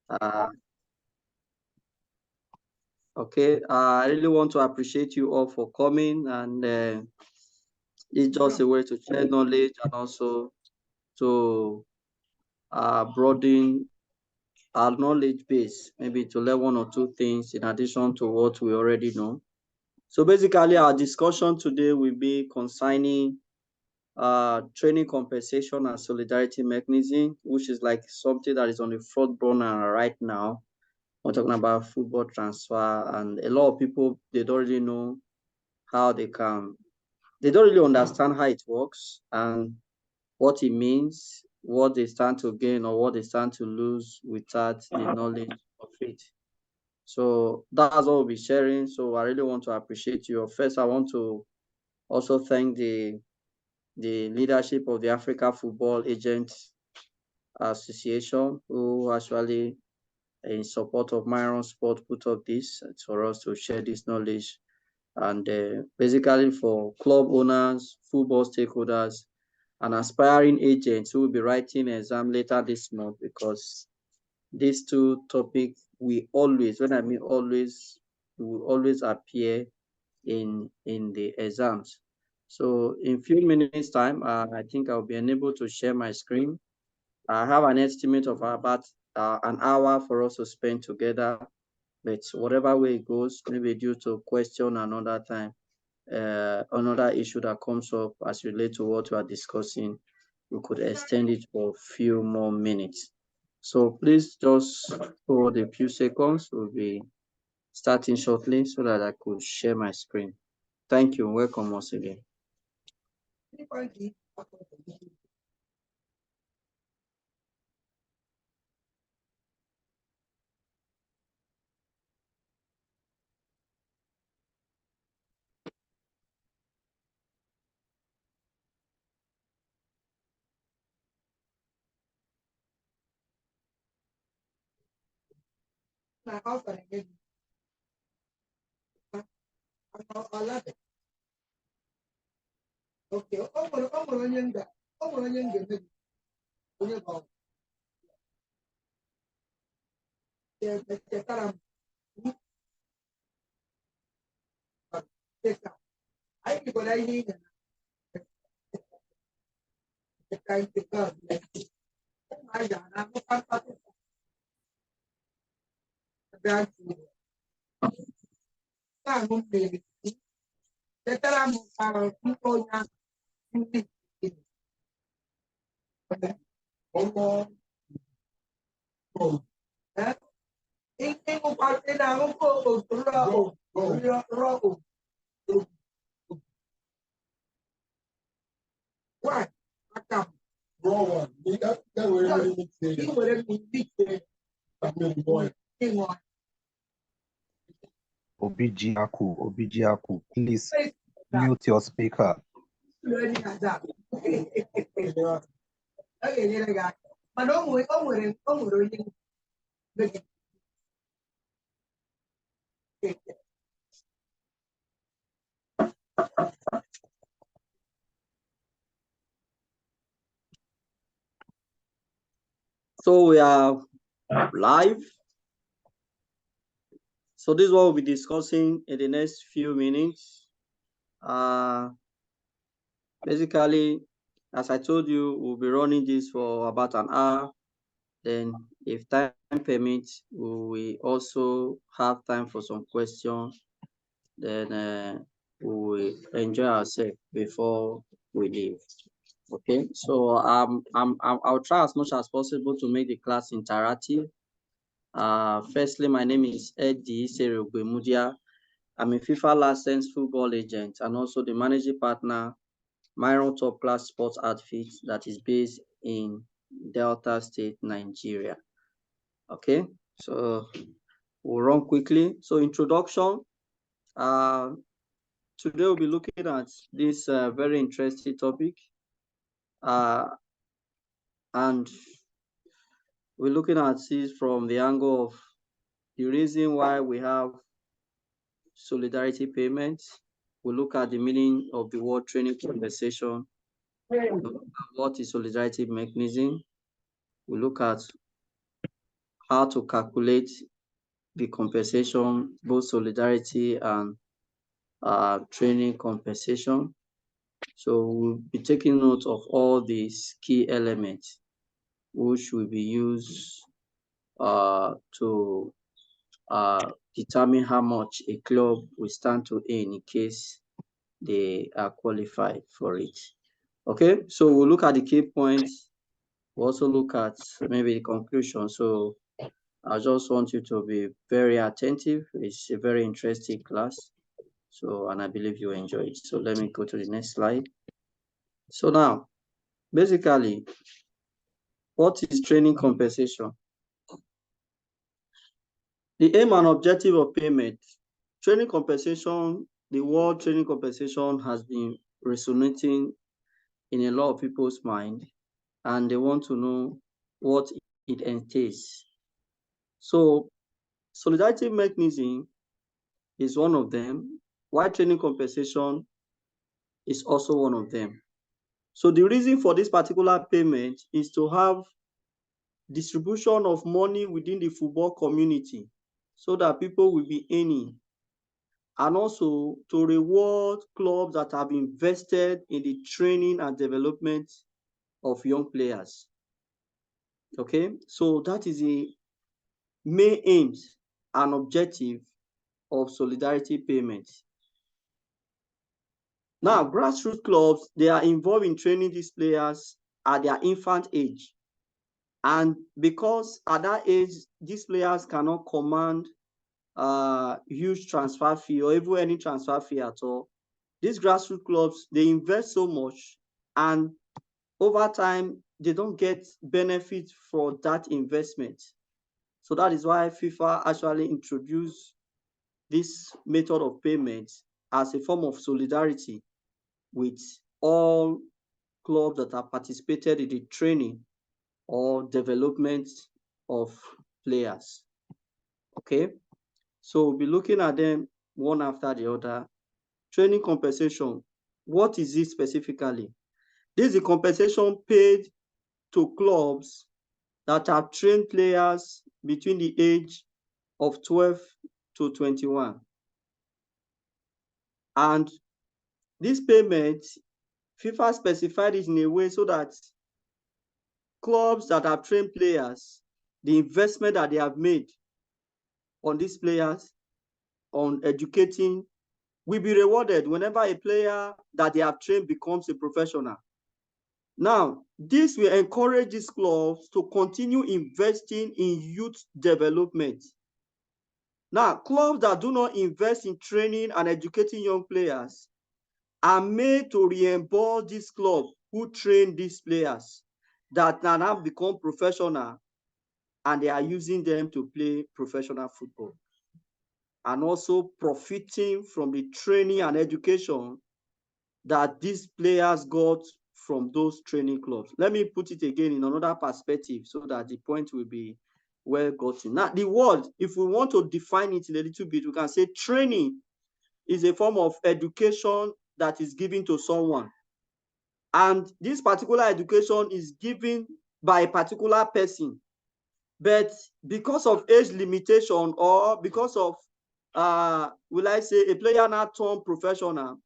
Uh, okay, I really want to appreciate you all for coming, and it's just a way to share knowledge and also to broaden our knowledge base, maybe to learn one or two things in addition to what we already know. So basically, our discussion today will be concerning training compensation and solidarity mechanism, which is like something that is on the front burner right now. We're talking about football transfer, and a lot of people, they don't really know how they don't really understand how it works and what it means, what they stand to gain or what they stand to lose without the knowledge of it. So that's what we'll be sharing. So I really want to appreciate you. First, I want to also thank the leadership of the Africa Football Agents Association, who actually, in support of Myron Sport, put up this for us to share this knowledge, and basically for club owners, football stakeholders, and aspiring agents who will be writing exam later this month, because these two topics we always, when I mean always, will always appear in the exams. So in few minutes time, I think I'll be unable to share my screen. I have an estimate of about an hour for us to spend together, but whatever way it goes, maybe due to question another time, another issue that comes up as relate to what we are discussing, we could extend it for a few more minutes. So please just hold a few seconds. We'll be starting shortly so that I could share my screen. Thank you. Welcome once again. Okay, onye nga-eme onye bụ chetara m anyị bikwara ihe ị na ncheta ụmụaja na-akpụkpa mkpatụ na-aṅụ mmiri chetara m mkpa onye ahụ ndị ịṅụkwasị na-aṅụkọ rọ Why? Obijiaku, please mute your speaker. So we are live. So this is what we'll be discussing in the next few minutes. Basically, as I told you, we'll be running this for about an hour. Then if time permits, we will also have time for some questions. Then we will enjoy ourselves before we leave. Okay, so I'll try as much as possible to make the class interactive. Firstly, my name is Eddie Ogbemudia. I'm a FIFA licensed football agent and also the managing partner, Myron Top Class Sports Outfit, that is based in Delta State, Nigeria. Okay, so we'll run quickly. So introduction. Today we'll be looking at this very interesting topic. And we're looking at it from the angle of the reason why we have solidarity payments. We look at the meaning of the word training compensation. What is solidarity mechanism? We look at how to calculate the compensation, both solidarity and training compensation. So we'll be taking note of all these key elements, which will be used to determine how much a club will stand to earn in case they are qualified for it. Okay, so we'll look at the key points. We'll also look at maybe the conclusion. So I just want you to be very attentive. It's a very interesting class. So, and I believe you enjoy it. So let me go to the next slide. So now, basically, what is training compensation? The aim and objective of payment. Training compensation, the word training compensation has been resonating in a lot of people's mind, and they want to know what it entails. So solidarity mechanism is one of them, while training compensation is also one of them. So the reason for this particular payment is to have distribution of money within the football community so that people will be earning, and also to reward clubs that have invested in the training and development of young players. Okay, so that is the main aims and objective of solidarity payments. Now, grassroots clubs, they are involved in training these players at their infant age. And because at that age, these players cannot command huge transfer fee or even any transfer fee at all, these grassroots clubs, they invest so much, and over time, they don't get benefit for that investment. So that is why FIFA actually introduced this method of payment as a form of solidarity with all clubs that have participated in the training or development of players. Okay, so we'll be looking at them one after the other. Training compensation, what is it specifically? This is the compensation paid to clubs that have trained players between the age of 12 to 21. And this payment, FIFA specified it in a way so that clubs that have trained players, the investment that they have made on these players, on educating, will be rewarded whenever a player that they have trained becomes a professional. Now, this will encourage these clubs to continue investing in youth development. Now, clubs that do not invest in training and educating young players are made to reimburse this club who train these players that now become professional, and they are using them to play professional football, and also profiting from the training and education that these players got from those training clubs. Let me put it again in another perspective so that the point will be well gotten. Now, the word, if we want to define it a little bit, we can say training is a form of education that is given to someone. And this particular education is given by a particular person. But because of age limitation, or because of, will I say, a player now turned professional,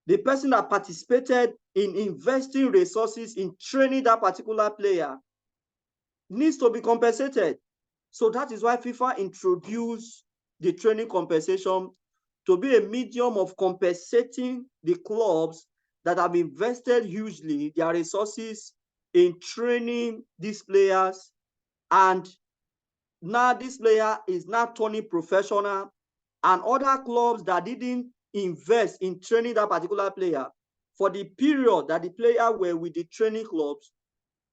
the person that participated in investing resources in training that particular player needs to be compensated. So that is why FIFA introduced the training compensation to be a medium of compensating the clubs that have invested hugely their resources in training these players, and now this player is now turning professional, and other clubs that didn't invest in training that particular player for the period that the player were with the training clubs,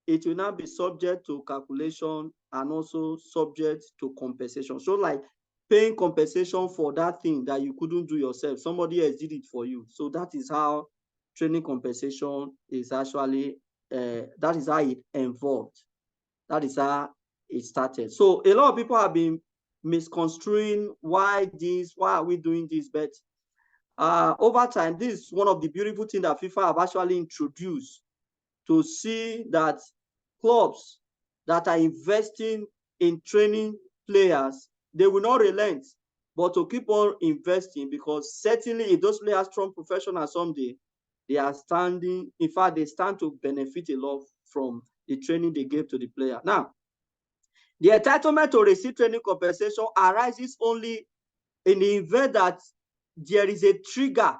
it will now be subject to calculation and also subject to compensation. So like paying compensation for that thing that you couldn't do yourself, somebody else did it for you. So that is how training compensation is actually, that is how it evolved. That is how it started. So a lot of people have been misconstruing why are we doing this? But over time, this is one of the beautiful things that FIFA have actually introduced, to see that clubs that are investing in training players, they will not relent, but to keep on investing, because certainly if those players turn professional someday, they are standing, in fact, they stand to benefit a lot from the training they gave to the player. Now, the entitlement to receive training compensation arises only in the event that there is a trigger,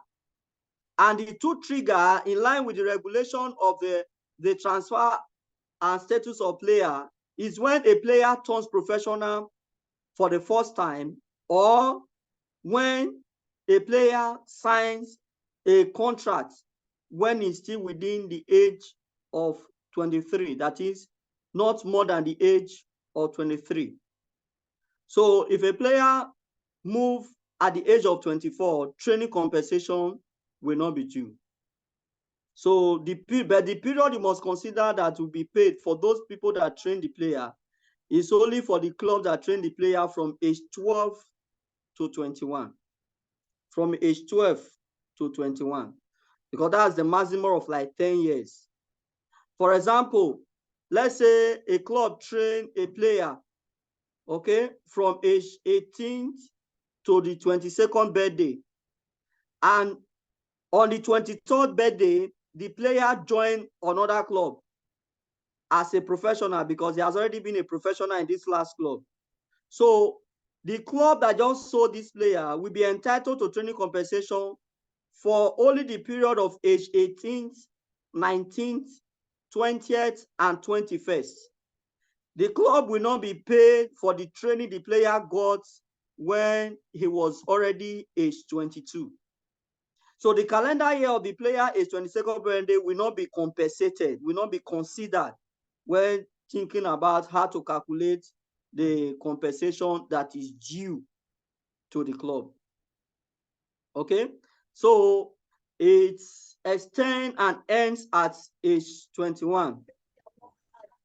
and the two trigger in line with the regulation of the transfer and status of player is when a player turns professional for the first time, or when a player signs a contract when he's still within the age of 23, that is not more than the age of 23. So if a player move at the age of 24, training compensation will not be due. So the period you must consider that will be paid for those people that train the player is only for the club that train the player from age 12 to 21. From age 12 to 21, because that's the maximum of like 10 years. For example, let's say a club train a player, okay, from age 18 to the 22nd birthday, and on the 23rd birthday, the player joined another club as a professional, because he has already been a professional in this last club. So the club that just sold this player will be entitled to training compensation for only the period of age 18th, 19th, 20th, and 21st. The club will not be paid for the training the player got when he was already age 22. So the calendar year of the player age 22nd birthday will not be compensated, will not be considered when thinking about how to calculate the compensation that is due to the club. Okay, so it extends and ends at age 21.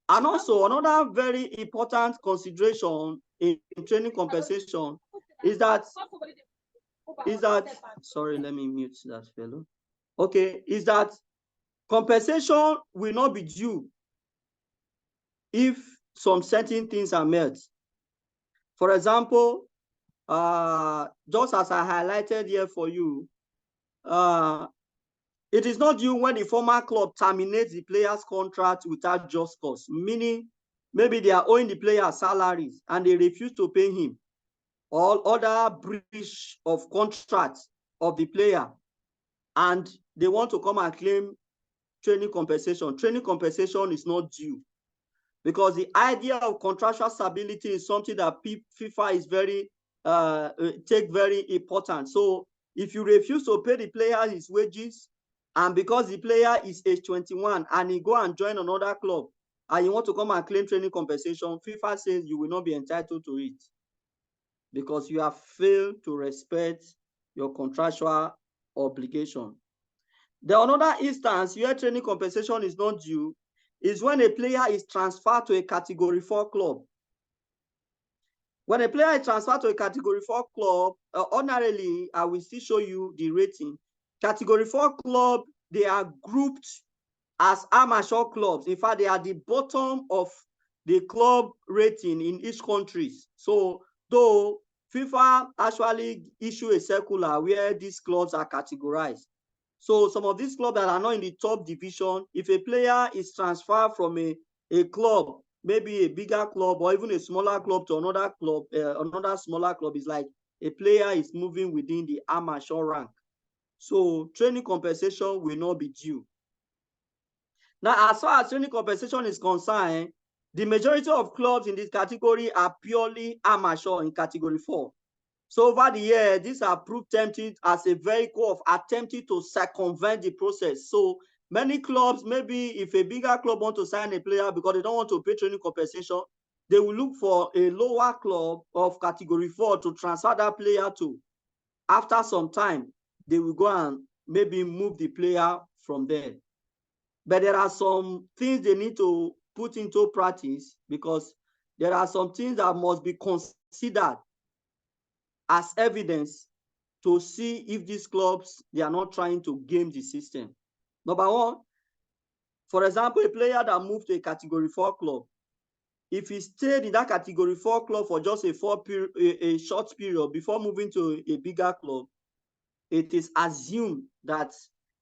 And also another very important consideration in training compensation is that, sorry, let me mute that fellow. Okay, is that compensation will not be due if some certain things are met. For example, just as I highlighted here for you, it is not due when the former club terminates the player's contract without just cause, meaning maybe they are owing the player salaries and they refuse to pay him, or other breach of contract of the player, and they want to come and claim training compensation. Training compensation is not due, because the idea of contractual stability is something that FIFA is very take very important. So if you refuse to pay the player his wages, and because the player is age 21 and he go and join another club, and you want to come and claim training compensation, FIFA says you will not be entitled to it, because you have failed to respect your contractual obligation. The another instance where training compensation is not due is when a player is transferred to a Category 4 club. When a player is transferred to a Category 4 club, ordinarily, I will still show you the rating. Category 4 club, they are grouped as amateur clubs. In fact, they are the bottom of the club rating in each country. So, though FIFA actually issue a circular where these clubs are categorized. So some of these clubs that are not in the top division, if a player is transferred from a club, maybe a bigger club or even a smaller club to another club, another smaller club, is like a player is moving within the amateur rank. So training compensation will not be due. Now, as far as training compensation is concerned, the majority of clubs in this category are purely amateur in Category 4. So over the years, these are proved tempted as a vehicle of attempting to circumvent the process. So many clubs, maybe if a bigger club want to sign a player because they don't want to pay training compensation, they will look for a lower club of Category 4 to transfer that player to. After some time, they will go and maybe move the player from there. But there are some things they need to put into practice, because there are some things that must be considered as evidence to see if these clubs, they are not trying to game the system. Number one, for example, a player that moved to a Category 4 club, if he stayed in that category 4 club for just a short period before moving to a bigger club, it is assumed that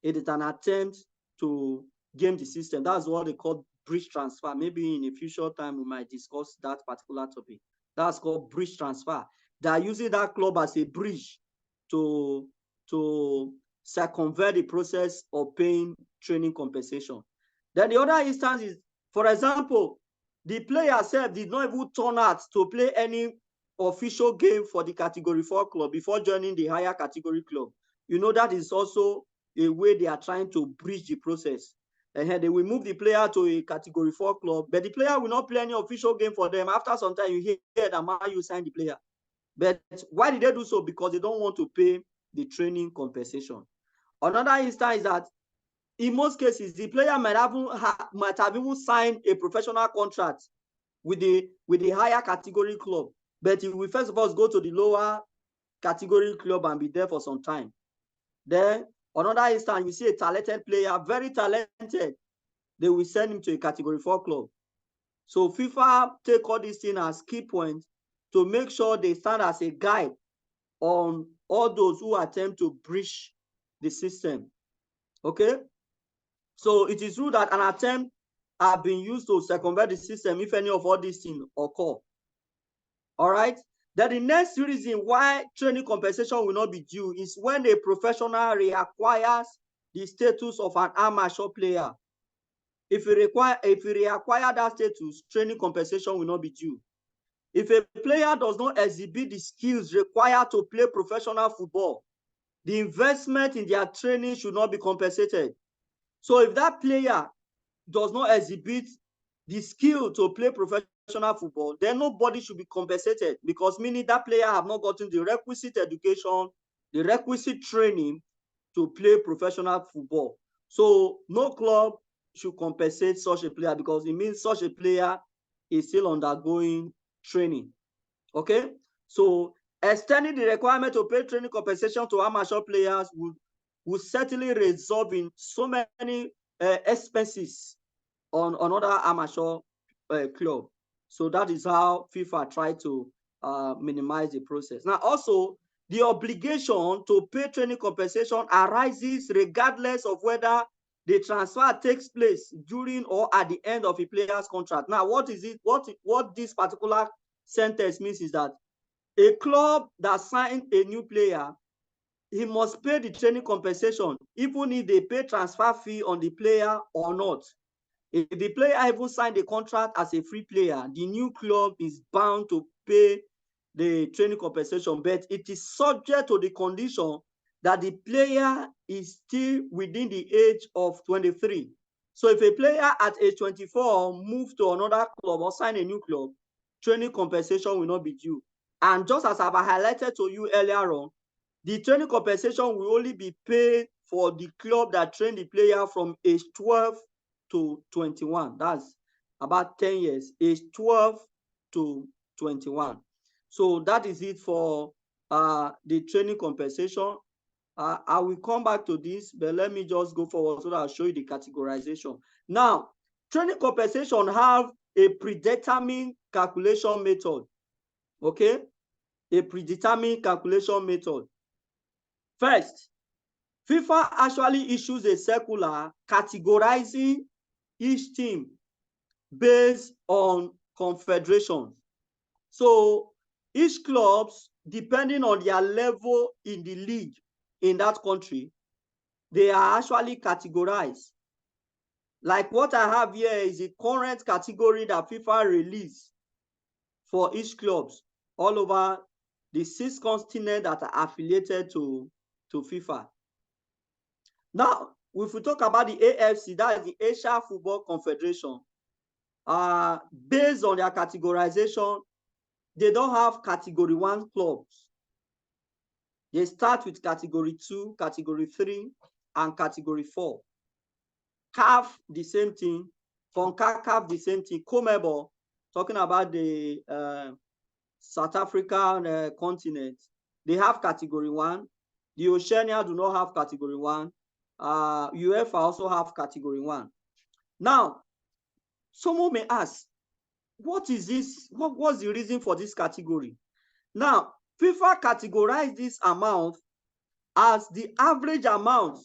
it is an attempt to game the system. That's what they call bridge transfer. Maybe in a future time, we might discuss that particular topic. That's called bridge transfer. They are using that club as a bridge to circumvent the process of paying training compensation. Then the other instance is, for example, the player self did not even turn out to play any official game for the category 4 club before joining the higher category club. You know, that is also a way they are trying to bridge the process. And they will move the player to a category 4 club, but the player will not play any official game for them. After some time, you hear that Man U sign the player. But why did they do so? Because they don't want to pay the training compensation. Another instance is that in most cases, the player might have even signed a professional contract with the higher category club, but he will first of all go to the lower category club and be there for some time. Then another instance, you see a talented player, very talented, they will send him to a category 4 club. So FIFA take all these things as key points to make sure they stand as a guide on all those who attempt to breach the system. Okay? So it is true that an attempt have been used to circumvent the system if any of all these things occur. All right? Then the next reason why training compensation will not be due is when a professional reacquires the status of an amateur player. If you reacquire that status, training compensation will not be due. If a player does not exhibit the skills required to play professional football, the investment in their training should not be compensated. So if that player does not exhibit the skill to play professional football, then nobody should be compensated, because meaning that player have not gotten the requisite education, the requisite training to play professional football. So no club should compensate such a player, because it means such a player is still undergoing training. Okay, so extending the requirement to pay training compensation to amateur players would certainly result in so many expenses on another amateur club. So that is how FIFA tried to minimize the process. Now, also, the obligation to pay training compensation arises regardless of whether the transfer takes place during or at the end of a player's contract. Now, what is it? What this particular sentence means is that a club that signed a new player, he must pay the training compensation, even if they pay transfer fee on the player or not. If the player even signed a contract as a free player, the new club is bound to pay the training compensation, but it is subject to the condition that the player is still within the age of 23. So if a player at age 24 moves to another club or sign a new club, training compensation will not be due. And just as I've highlighted to you earlier on, the training compensation will only be paid for the club that trained the player from age 12 to 21. That's about 10 years, age 12 to 21. So that is it for the training compensation. I will come back to this, but let me just go forward so that I'll show you the categorization. Now, training compensation have a predetermined calculation method. Okay? A predetermined calculation method. First, FIFA actually issues a circular categorizing each team based on confederation. So each clubs, depending on their level in the league in that country, they are actually categorized. Like what I have here is the current category that FIFA released for each clubs all over the 6 continents that are affiliated to FIFA. Now, if we talk about the AFC, that is the Asia Football Confederation, based on their categorization, they don't have category 1 clubs. They start with category 2, category 3, and category 4. CAF, the same thing. CONCACAF, the same thing. CONMEBOL, talking about the South African continent, they have category 1. The Oceania do not have category 1. UEFA also have category 1. Now, someone may ask, what is this? What's the reason for this category? Now, FIFA categorized this amount as the average amount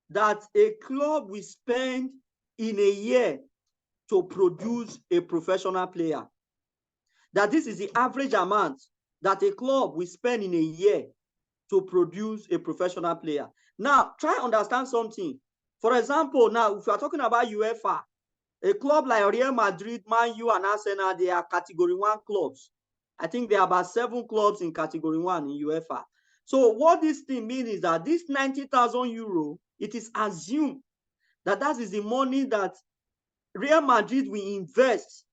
that a club will spend in a year to produce a professional player. That this is the average amount that a club will spend in a year to produce a professional player. Now, try to understand something. For example, now, if you are talking about UEFA, a club like Real Madrid, Man U, and Arsenal, they are Category 1 clubs. I think there are about 7 clubs in Category 1 in UEFA. So what this thing means is that this 90,000 euro, it is assumed that that is the money that Real Madrid will invest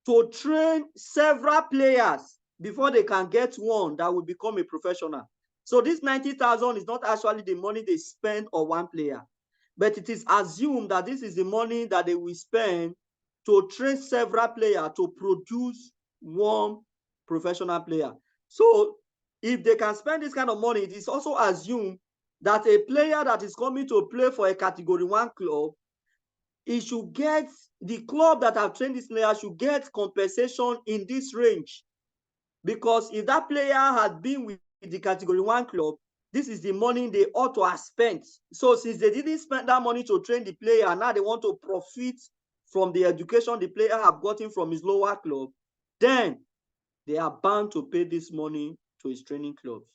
to train several players before they can get one that will become a professional. So this 90,000 is not actually the money they spend on one player, but it is assumed that this is the money that they will spend to train several players to produce one professional player. So if they can spend this kind of money, it is also assumed that a player that is coming to play for a Category 1 club, he should get, the club that have trained this player should get compensation in this range. Because if that player had been with the Category 1 club, this is the money they ought to have spent. So since they didn't spend that money to train the player, now they want to profit from the education the player have gotten from his lower club, then they are bound to pay this money to his training clubs.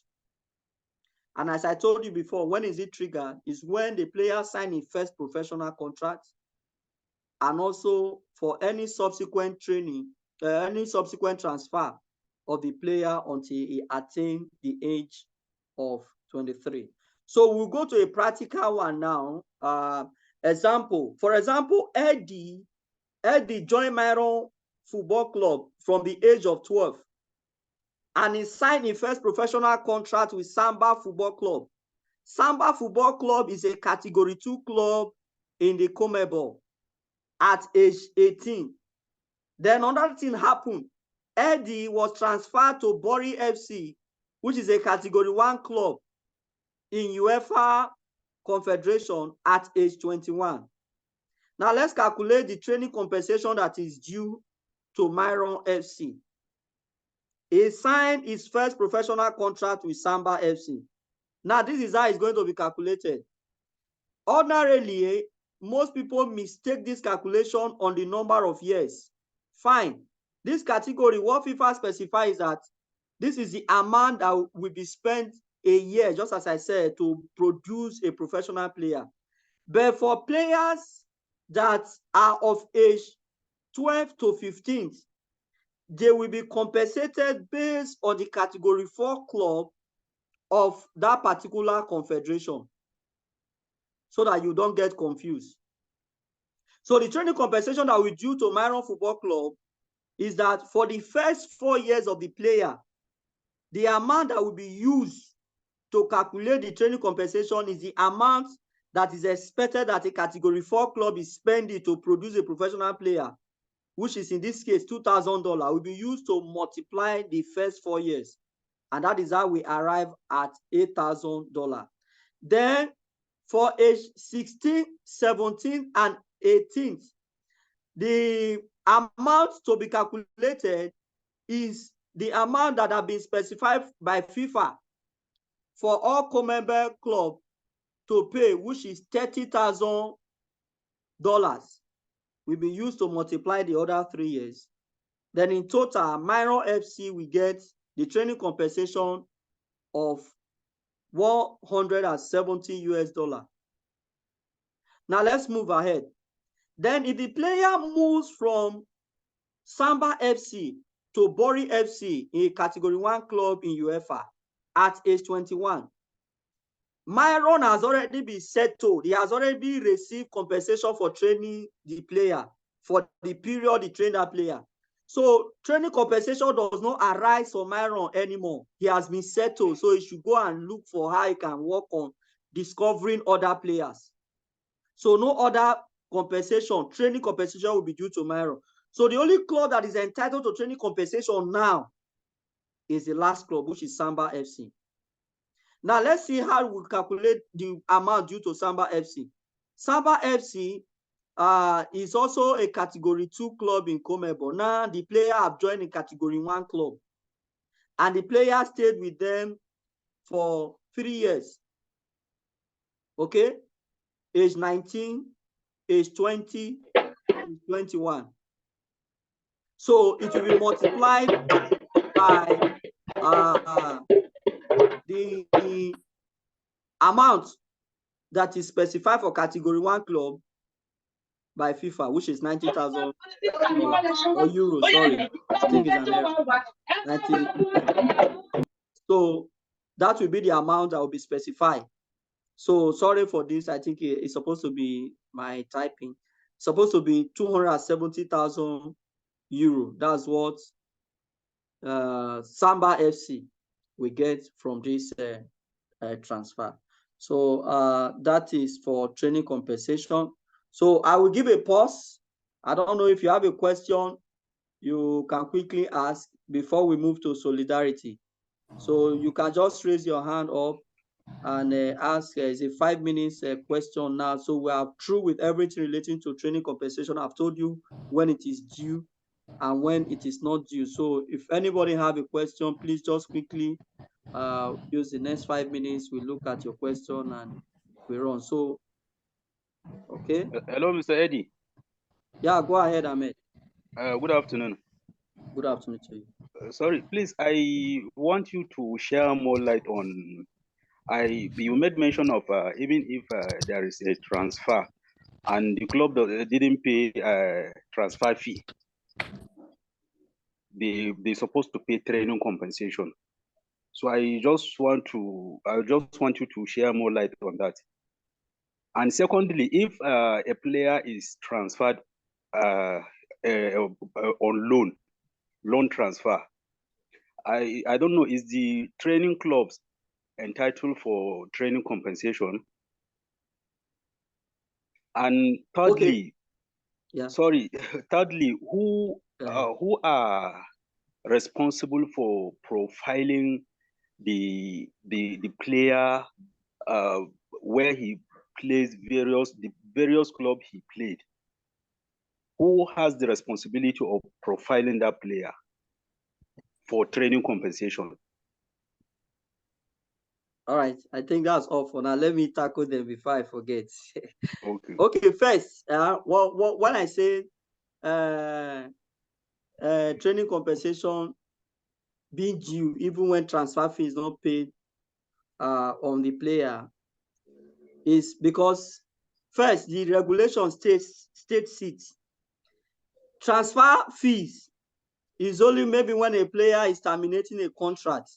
And as I told you before, when is it triggered? Is when the player signs his first professional contract, and also for any subsequent training, any subsequent transfer of the player until he attains the age of 23. So we'll go to a practical one now. Example, for example, Eddie joined Myron Football Club from the age of 12, and he signed his first professional contract with Samba Football Club. Samba Football Club is a Category 2 club in the CONMEBOL at age 18. Then another thing happened. Eddie was transferred to Bori FC, which is a Category 1 club in UEFA Confederation at age 21. Now let's calculate the training compensation that is due to Myron FC. He signed his first professional contract with Samba FC. Now this is how it's going to be calculated. Ordinarily, most people mistake this calculation on the number of years. Fine. This category, what FIFA specifies is that this is the amount that will be spent a year, just as I said, to produce a professional player. But for players that are of age 12 to 15, they will be compensated based on the Category 4 club of that particular confederation, so that you don't get confused. So the training compensation that we due to Myron Football Club is that for the first 4 years of the player, the amount that will be used to calculate the training compensation is the amount that is expected that a Category 4 club is spending to produce a professional player, which is in this case $2,000, will be used to multiply the first 4 years. And that is how we arrive at $8,000. Then for age 16, 17, and 18, the amount to be calculated is the amount that have been specified by FIFA for all co-member club to pay, which is $30,000, will be used to multiply the other 3 years. Then in total, Myron FC will get the training compensation of $170. Now let's move ahead. Then if the player moves from Samba FC to Bori FC, a Category 1 club in UEFA, at age 21, Myron has already been settled. He has already received compensation for training the player for the period he trained that player. So training compensation does not arise for Myron anymore. He has been settled, so he should go and look for how he can work on discovering other players. So no other compensation, training compensation will be due to Myron. So the only club that is entitled to training compensation now is the last club, which is Samba FC. Now let's see how we calculate the amount due to Samba FC. Samba FC is also a Category 2 club in Comebo. Now the player have joined a Category 1 club, and the player stayed with them for 3 years. Okay, age 19, age 20, age 21. So it will be multiplied by the amount that is specified for Category 1 club by FIFA, which is 90,000 or euros. Sorry, I think it's an error. 90. So that will be the amount that will be specified. So sorry for this. I think it's supposed to be my typing. It's supposed to be 270,000 euro. That's what Samba FC we get from this transfer. So that is for training compensation. So I will give a pause. I don't know if you have a question you can quickly ask before we move to solidarity. So you can just raise your hand up and ask. It's a 5 minutes question now. So we are through with everything relating to training compensation. I've told you when it is due and when it is not due. So if anybody have a question, please just quickly use the next 5 minutes. We look at your question and we run. So, okay. Hello, Mr. Eddie. Yeah, go ahead, Ahmed. Good afternoon. Good afternoon to you. Sorry, please, I want you to share more light on. You made mention of even if there is a transfer and the club didn't pay transfer fee, they're supposed to pay training compensation. So I just want you to share more light on that. And secondly, if a player is transferred on loan transfer, I don't know, is the training clubs entitled for training compensation? And thirdly, okay. Yeah. Sorry, thirdly, who are responsible for profiling the player where he plays the various clubs he played? Who has the responsibility of profiling that player for training compensation? All right. I think that's all for now. Let me tackle them before I forget. Okay. Okay. First, when I say training compensation being due, even when transfer fee is not paid on the player, is because first the regulation states it. Transfer fees is only maybe when a player is terminating a contract.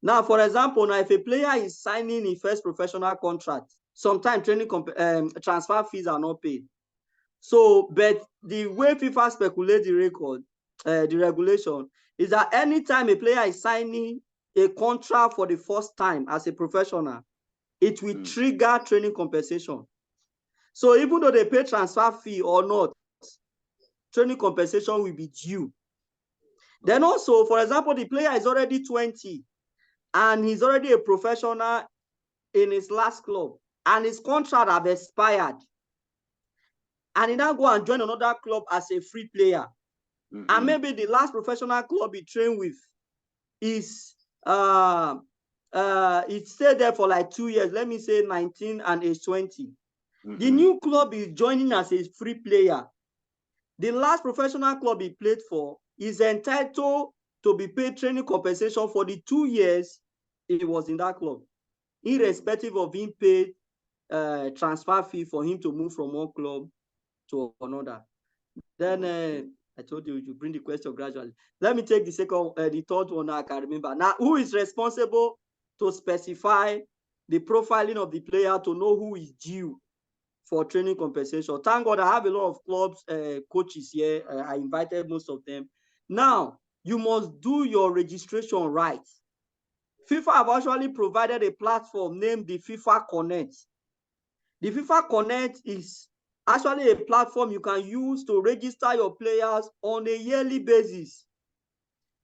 Now, for example, now if a player is signing a first professional contract, sometimes transfer fees are not paid. So, but the way FIFA speculate the record, the regulation is that anytime a player is signing a contract for the first time as a professional, it will trigger training compensation. So even though they pay transfer fee or not, training compensation will be due. Then also, for example, the player is already 20 and he's already a professional in his last club and his contract have expired. And he now go and join another club as a free player. And maybe the last professional club he trained with is it stayed there for like 2 years, let me say 19 and age 20. The new club is joining as a free player. The last professional club he played for is entitled to be paid training compensation for the 2 years he was in that club, irrespective of being paid transfer fee for him to move from one club to another. Then I told you bring the question gradually. Let me take the third one I can remember. Now, who is responsible to specify the profiling of the player to know who is due for training compensation? Thank God I have a lot of clubs, coaches here. I invited most of them. Now, you must do your registration right. FIFA have actually provided a platform named the FIFA Connect. The FIFA Connect is actually a platform you can use to register your players on a yearly basis,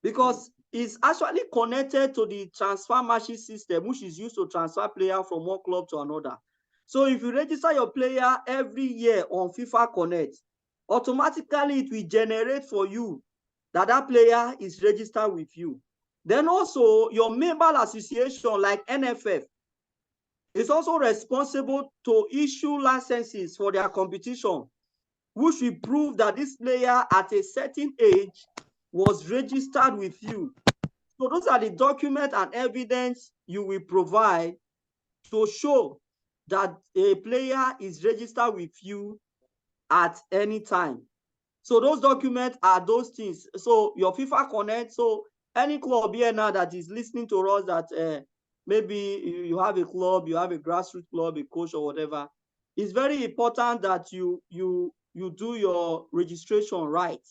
because it's actually connected to the transfer machine system, which is used to transfer players from one club to another. So if you register your player every year on FIFA Connect, automatically it will generate for you that that player is registered with you. Then also your member association like NFF is also responsible to issue licenses for their competition, which will prove that this player at a certain age was registered with you. So those are the documents and evidence you will provide to show that a player is registered with you at any time. So those documents are those things. So your FIFA Connect, so any club here now that is listening to us that maybe you have a club, you have a grassroots club, a coach or whatever, it's very important that you do your registration right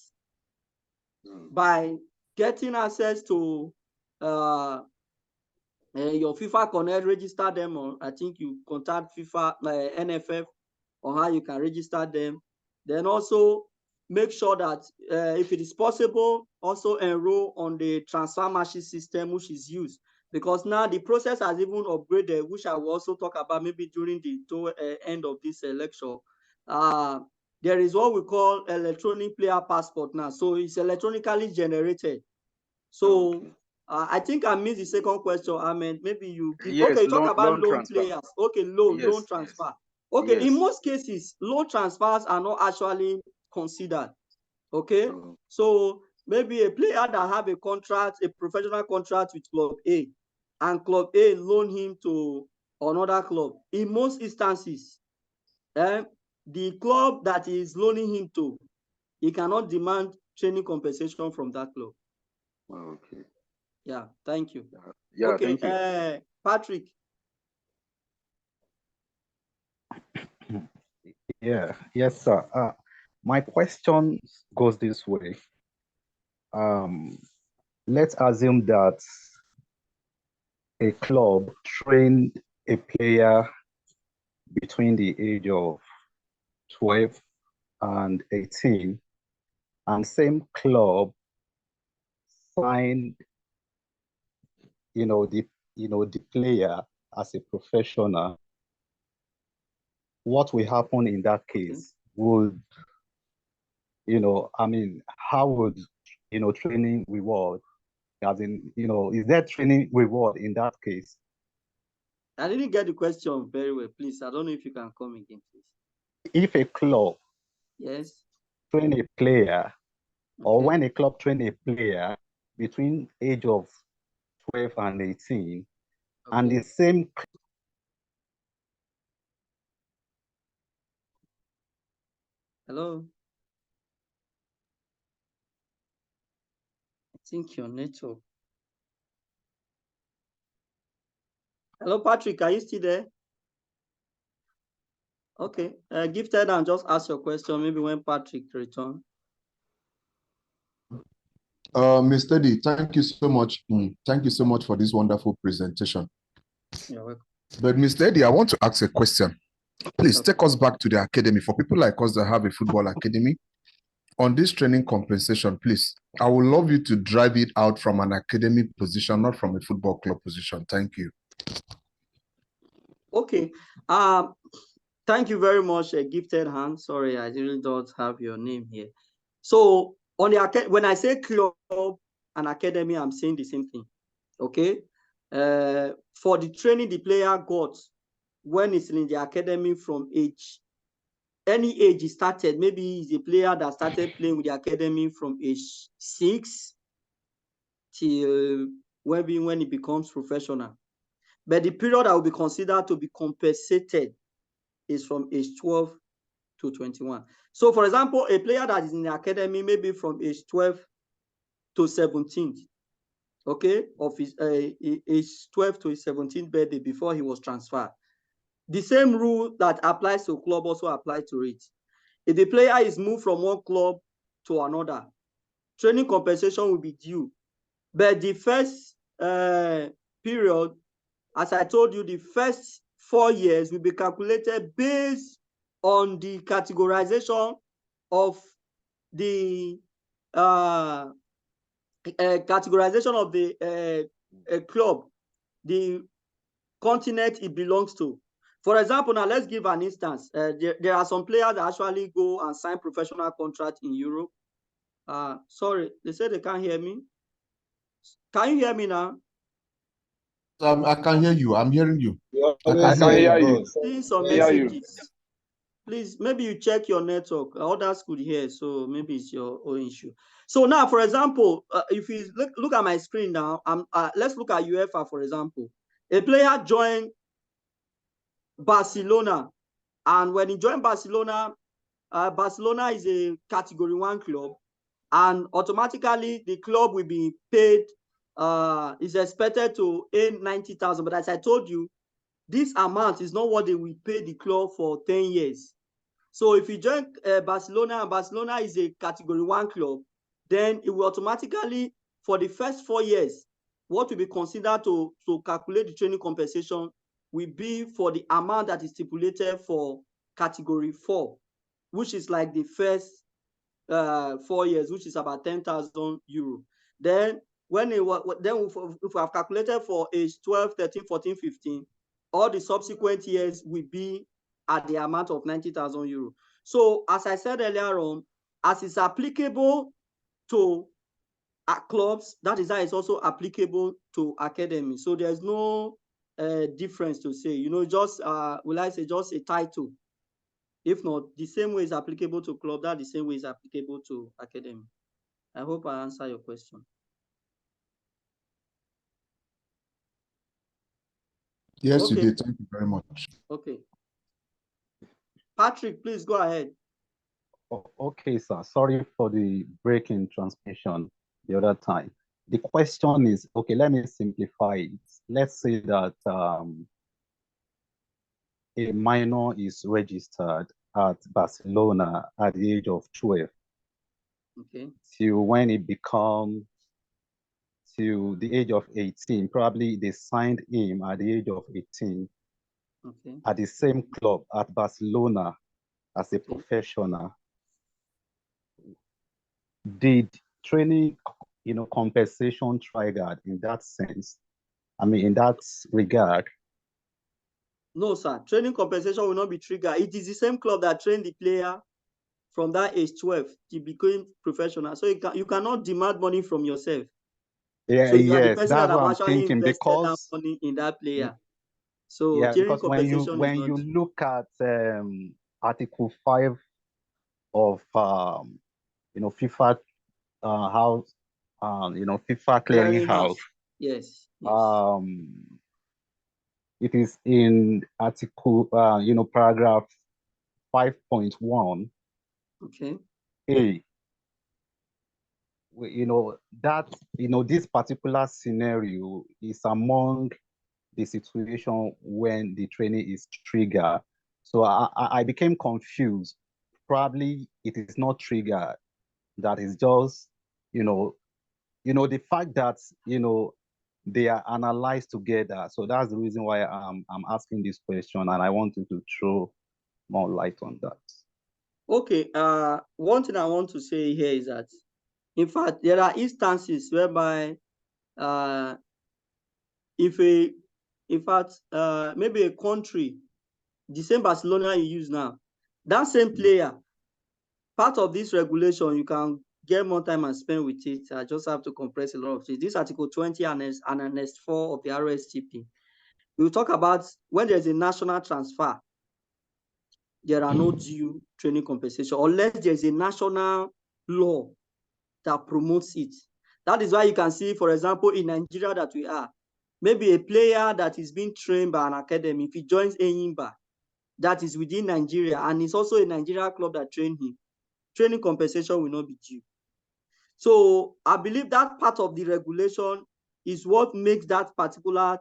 by getting access to your FIFA Connect, register them on. I think you contact FIFA NFF on how you can register them. Then also make sure that if it is possible, also enroll on the transfer machine system which is used, because now the process has even upgraded, which I will also talk about maybe during the end of this lecture. There is what we call electronic player passport now. So it's electronically generated. So Okay. I think I missed the second question, Ahmed. Maybe you give. Yes, Okay, you talk about loan loan transfer. players. Okay, loan Yes, transfer. Okay, in yes. most cases, loan transfers are not actually considered. Okay, Oh, so maybe a player that have a contract, a professional contract with Club A, and Club A loan him to another club. In most instances, the club that is loaning him to, he cannot demand training compensation from that club. okay. Yeah, thank you. Yeah, Okay, thank you. Patrick. Yeah, yes, sir. My question goes this way. Um, let's assume that a club trained a player between the age of 12 and 18, and same club signed, the the player as a professional. What will happen in that Okay. case? Would, I mean, how would, training reward, as in, is there training reward in that case? I didn't get the question very well. Please, I don't know if you can come again, please. If a club Yes. train a player, or Okay. when a club train a player between age of 12 and 18, and Okay. the same, Hello. I think your network. Hello, Patrick. Are you still there? Okay. Gifted and just ask your question. Maybe when Patrick return. Mr. D, thank you so much. Thank you so much for this wonderful presentation. You're welcome. But Mr. Eddie, I want to ask a question. Please Okay. take us back to the academy. For people like us that have a football academy, on this training compensation, please, I would love you to drive it out from an academy position, not from a football club position. Thank you. Okay. Thank you very much, Gifted Hand. Sorry, I really don't have your name here. So on the when I say club and academy, I'm saying the same thing. Okay. For the training the player got when it's in the academy from any age he started, maybe he's a player that started playing with the academy from age 6 till maybe when he becomes professional. But the period that will be considered to be compensated is from age 12 to 21. So for example, a player that is in the academy maybe from age 12 to 17, okay, of his age 12 to his 17th birthday before he was transferred. The same rule that applies to club also applies to it. If the player is moved from one club to another, training compensation will be due. But the first period, as I told you, the first 4 years will be calculated based on the categorization of the club, the continent it belongs to. For example, now let's give an instance. There are some players that actually go and sign professional contract in Europe. Sorry, they say they can't hear me. Can you hear me now? I can hear you. I'm hearing you. I can hear you. Seeing some Hear you. messages. Please, maybe you check your network. Others could hear, so maybe it's your own issue. So now, for example, if you look at my screen now, let's look at UEFA, for example. A player joined Barcelona, and when he joined Barcelona, Barcelona is a Category 1 club, and automatically the club will be paid, is expected to earn 90,000. But as I told you, this amount is not what they will pay the club for 10 years. So if you join Barcelona, and Barcelona is a Category 1 club, then it will automatically, for the first 4 years, what will be considered to calculate the training compensation will be for the amount that is stipulated for Category 4, which is like the first 4 years, which is about 10,000 euro. Then if we have calculated for age 12, 13, 14, 15, all the subsequent years will be at the amount of 90,000 euro. So as I said earlier on, as it's applicable to clubs, that is how it's also applicable to academy. So there's no difference to say, just will I say just a title. If not, the same way is applicable to club, that the same way is applicable to academy. I hope I answer your question. Yes, Okay. you did. Thank you very much. Okay. Patrick, please go ahead. Okay, sir. Sorry for the break in transmission the other time. The question is, okay, let me simplify it. Let's say that a minor is registered at Barcelona at the age of 12. Okay. Till when it becomes to the age of 18. Probably they signed him at the age of 18 Okay. at the same club at Barcelona as a Okay. professional. Did training, compensation triggered in that sense? I mean, in that regard? No, sir. Training compensation will not be triggered. It is the same club that trained the player from that age 12 to become professional. So you cannot demand money from yourself. Yeah, so you are the yes, person that's that what have I'm actually thinking, invested that because money in that player. So yeah, training because when you compensation is not. look at Article 5 of FIFA house, FIFA Clearing clearinghouse. house. Yes. It is in article, paragraph 5.1. Okay. A. This particular scenario is among the situation when the training is triggered. So I became confused. Probably it is not triggered. That is just, the fact that, they are analyzed together. So that's the reason why I'm asking this question, and I wanted to throw more light on that. Okay. One thing I want to say here is that, in fact, there are instances whereby maybe a country, the same Barcelona you use now, that same player, part of this regulation, you can get more time and spend with it. I just have to compress a lot of it. This Article 20 and Annex 4 of the RSTP. We will talk about when there's a national transfer, there are no due training compensation unless there's a national law that promotes it. That is why you can see, for example, in Nigeria that we are, maybe a player that is being trained by an academy, if he joins Enyimba, that is within Nigeria, and it's also a Nigeria club that trained him, training compensation will not be due. So I believe that part of the regulation is what makes that particular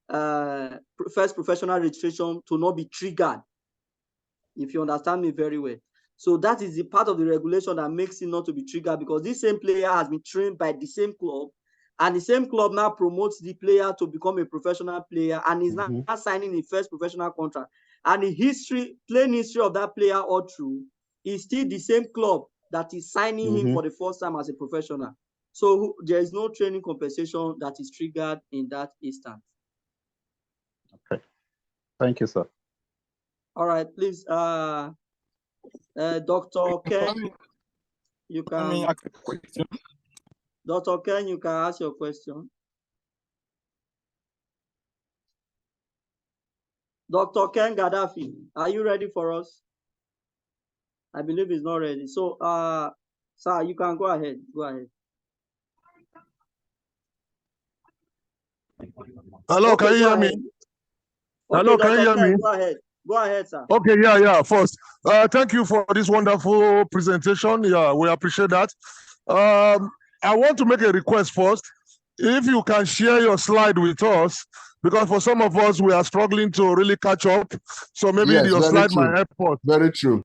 first professional registration to not be triggered, if you understand me very well. So that is the part of the regulation that makes it not to be triggered, because this same player has been trained by the same club, and the same club now promotes the player to become a professional player, and is now signing the first professional contract. And the plain history of that player all through is still the same club that is signing him for the first time as a professional. So there is no training compensation that is triggered in that instance. Okay. Thank you, sir. All right, please, Dr. Ken, you can. Dr. Ken, you can ask your question. Dr. Ken Gaddafi, are you ready for us? I believe he's not ready. So, sir, you can go ahead. Go ahead. Hello, Okay, can you hear ahead. me? Okay, Hello, can Dr. you hear Ken, me? go ahead. Go ahead, sir. Okay, yeah. First, thank you for this wonderful presentation. Yeah, we appreciate that. I want to make a request first. If you can share your slide with us, because for some of us, we are struggling to really catch up. So maybe Yes, your very slide true. might help us. Very true.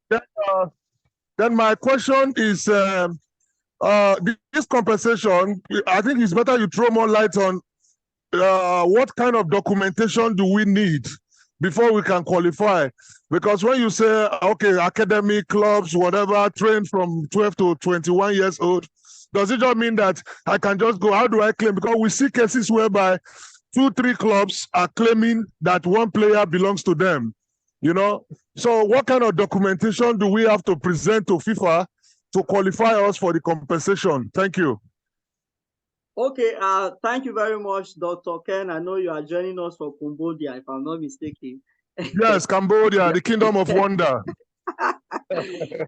Then my question is, this compensation, I think it's better you throw more light on what kind of documentation do we need before we can qualify? Because when you say, okay, academic clubs, whatever, train from 12 to 21 years old, does it just mean that I can just go? How do I claim? Because we see cases whereby 2-3 clubs are claiming that one player belongs to them, you know? So what kind of documentation do we have to present to FIFA to qualify us for the compensation? Thank you. Okay, thank you very much, Dr. Ken. I know you are joining us from Cambodia, if I'm not mistaken. Yes, Cambodia, the Kingdom of Wonder.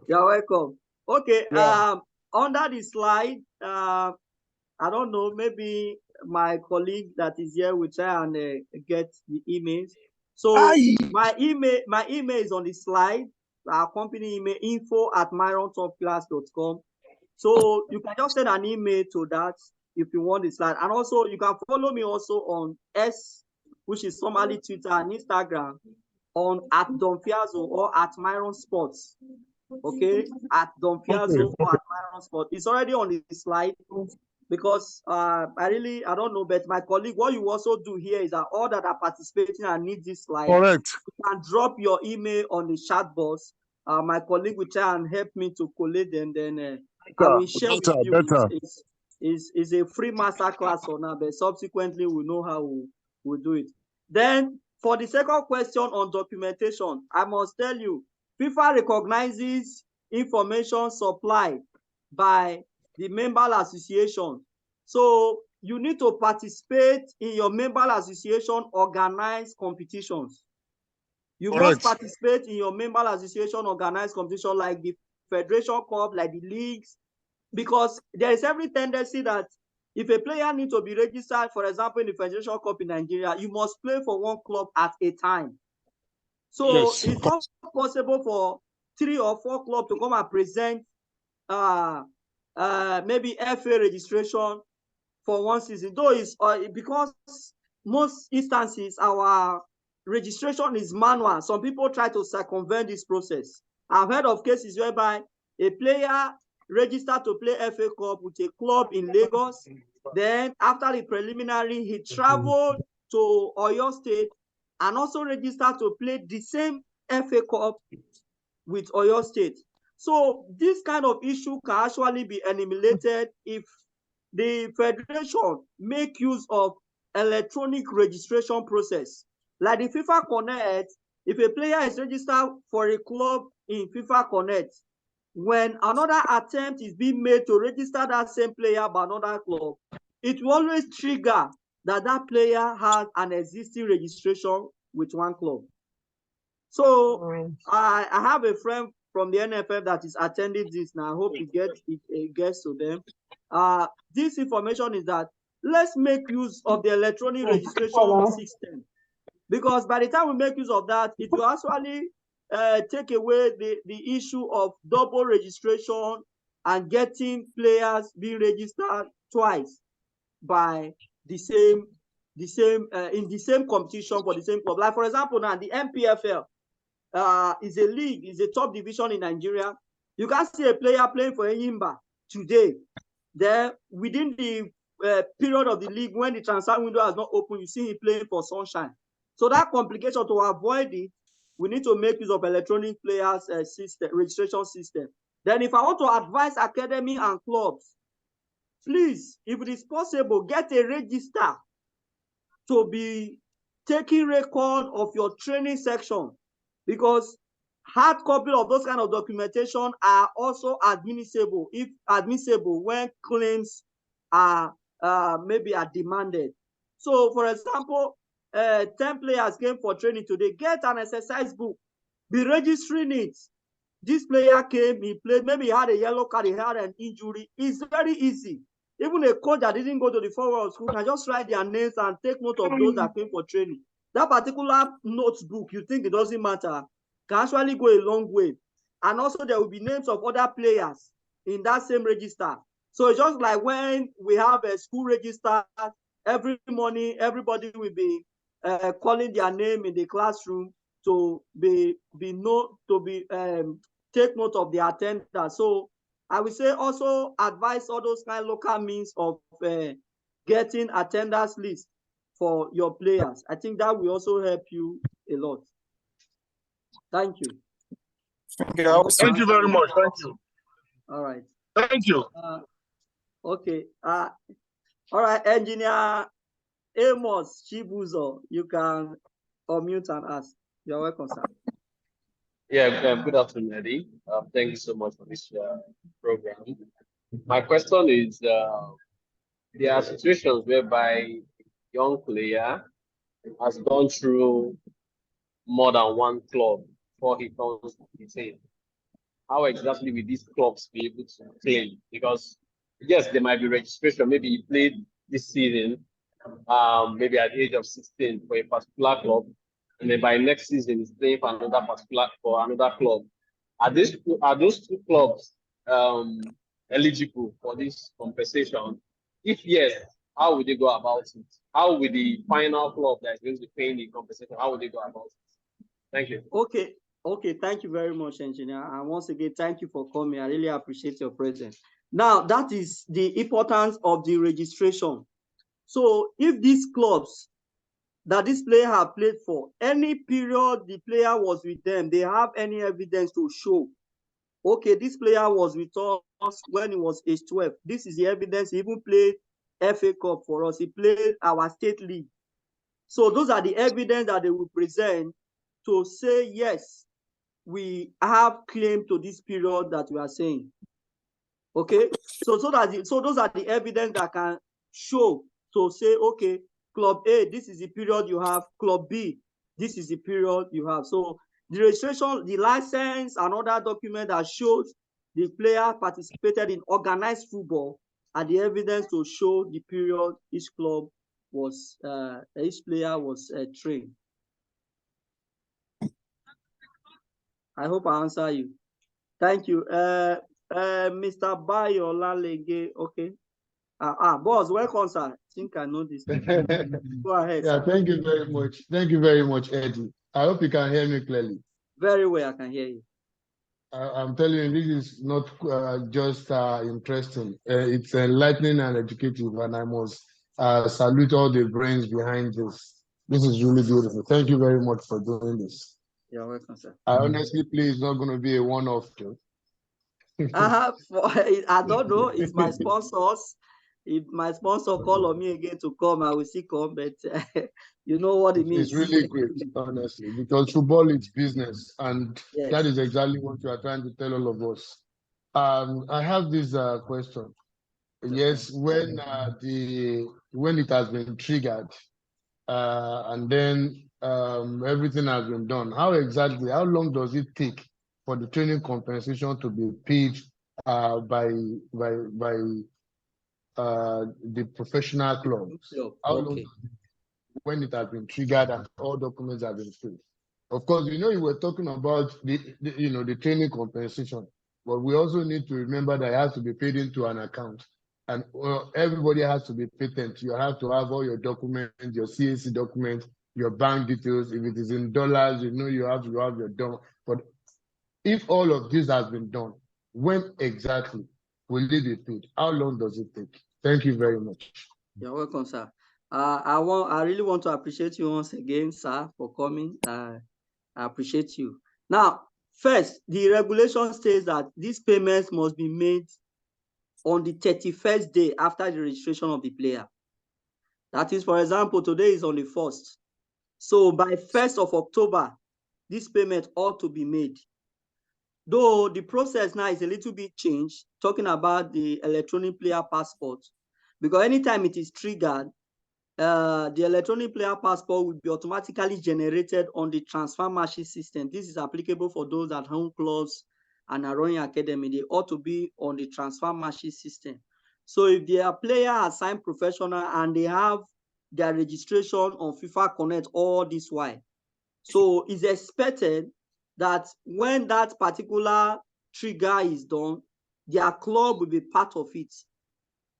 You're welcome. Okay, Yeah. under the slide, I don't know, maybe my colleague that is here will try and get the emails. So my email is on the slide, our company email, info@myrontopclass.com. So you can just send an email to that if you want the slide. And also you can follow me also on X, which is formerly Twitter and Instagram, on @Donfiazo or @MyronSports. Okay, @Donfiazo or @MyronSports. It's already on the slide because I don't know, but my colleague, what you also do here is that all that are participating and need this slide, Correct. you can drop your email on the chat box. My colleague will try and help me to collate them. Then I will share with you. Better. It's a free master class for now, but subsequently we'll know how we'll do it. Then for the second question on documentation, I must tell you, FIFA recognizes information supplied by the member association. So you need to participate in your member association organized competitions. You must participate in your member association organized competition like the Federation Cup, like the leagues, because there is every tendency that if a player needs to be registered, for example, in the Federation Cup in Nigeria, you must play for one club at a time. So it's not possible for 3 or 4 clubs to come and present maybe FA registration for one season, though it's because most instances our registration is manual. Some people try to circumvent this process. I've heard of cases whereby a player registered to play FA Cup with a club in Lagos. Then after the preliminary, he traveled to Oyo State and also registered to play the same FA Cup with Oyo State. So this kind of issue can actually be eliminated if the federation make use of electronic registration process. Like the FIFA Connect, if a player is registered for a club in FIFA Connect, when another attempt is being made to register that same player by another club, it will always trigger that that player has an existing registration with one club. So I have a friend from the NFF that is attending this now. I hope it gets to them. This information is that let's make use of the electronic registration system, because by the time we make use of that, it will actually take away the issue of double registration and getting players being registered twice by the same in the same competition for the same club. Like for example, now the MPFL is a league, is a top division in Nigeria. You can see a player playing for Enyimba today. Then within the period of the league, when the transfer window has not opened, you see him playing for Sunshine. So that complication, to avoid it, we need to make use of electronic players system, registration system. Then if I want to advise academy and clubs, please, if it is possible, get a register to be taking record of your training section, because hard copy of those kind of documentation are also admissible if admissible when claims are maybe are demanded. So, for example, 10 players came for training today. Get an exercise book, be registering it. This player came, he played, maybe he had a yellow card, he had an injury. It's very easy. Even a coach that didn't go to the forward school can just write their names and take note of those that came for training. That particular notebook, you think it doesn't matter, can actually go a long way. And also there will be names of other players in that same register. So it's just like when we have a school register, every morning, everybody will be calling their name in the classroom to take note of the attendance. So I will say also advise all those kind of local means of getting attendance list for your players. I think that will also help you a lot. Thank you. Thank you very much. Thank you. All right. Thank you. Okay. All right, Engineer Amos Chibuzo, you can unmute and ask. You're welcome, sir. Yeah, good afternoon, Eddie. Thank you so much for this program. My question is, there are situations whereby young player has gone through more than one club before he comes to the team. How exactly will these clubs be able to claim? Because yes, there might be registration. Maybe he played this season, maybe at the age of 16 for a particular club, and then by next season he's playing for another club. Are those two clubs eligible for this compensation? If yes, how would they go about it? How will the final club that is going to be paying the compensation, how would they go about it? Thank you. Okay, thank you very much, Engineer. And once again, thank you for coming. I really appreciate your presence. Now, that is the importance of the registration. So if these clubs that this player have played for, any period the player was with them, they have any evidence to show, okay, this player was with us when he was age 12. This is the evidence. He even played FA Cup for us. He played our state league. So those are the evidence that they will present to say, yes, we have claim to this period that we are saying. Okay, so those are the evidence that can show to say, okay, club A, this is the period you have, club B, this is the period you have. So the registration, the license, and other document that shows the player participated in organized football are the evidence to show the period each club was, each player was trained. I hope I answer you. Thank you. Mr. Bayo Lalege, okay. Boss, welcome, sir. I think I know this. Go ahead, Yeah, sir. thank you very much. Thank you very much, Eddie. I hope you can hear me clearly. Very well, I can hear you. I'm telling you, this is not just interesting. It's enlightening and educative, and I must salute all the brains behind this. This is really beautiful. Thank you very much for doing this. You're welcome, sir. I honestly believe it's not going to be a one-off job. I don't know. It's my sponsors. If my sponsor call on me again to come, I will still come. But you know what it means. It's really great, honestly, because football is business, and Yes. that is exactly what you are trying to tell all of us. I have this question. Yes, when it has been triggered, and then everything has been done, how long does it take for the training compensation to be paid by the professional club? How long when it has been triggered and all documents have been filled? Of course, you were talking about the training compensation, but we also need to remember that it has to be paid into an account. And everybody has to be patent. You have to have all your documents, your CAC documents, your bank details. If it is in dollars, you have to have your dollar. But if all of this has been done, when exactly will it be paid? How long does it take? Thank you very much. You're welcome, sir. I really want to appreciate you once again, sir, for coming. I appreciate you. Now, first, the regulation states that these payments must be made on the 31st day after the registration of the player. That is, for example, today is on the 1st. So by 1st of October, this payment ought to be made. Though the process now is a little bit changed, talking about the electronic player passport, because anytime it is triggered, the electronic player passport will be automatically generated on the transfer machine system. This is applicable for those that own clubs and are running academy. They ought to be on the transfer machine system. So if their player assigned professional and they have their registration on FIFA Connect all this while, so it's expected that when that particular trigger is done, their club will be part of it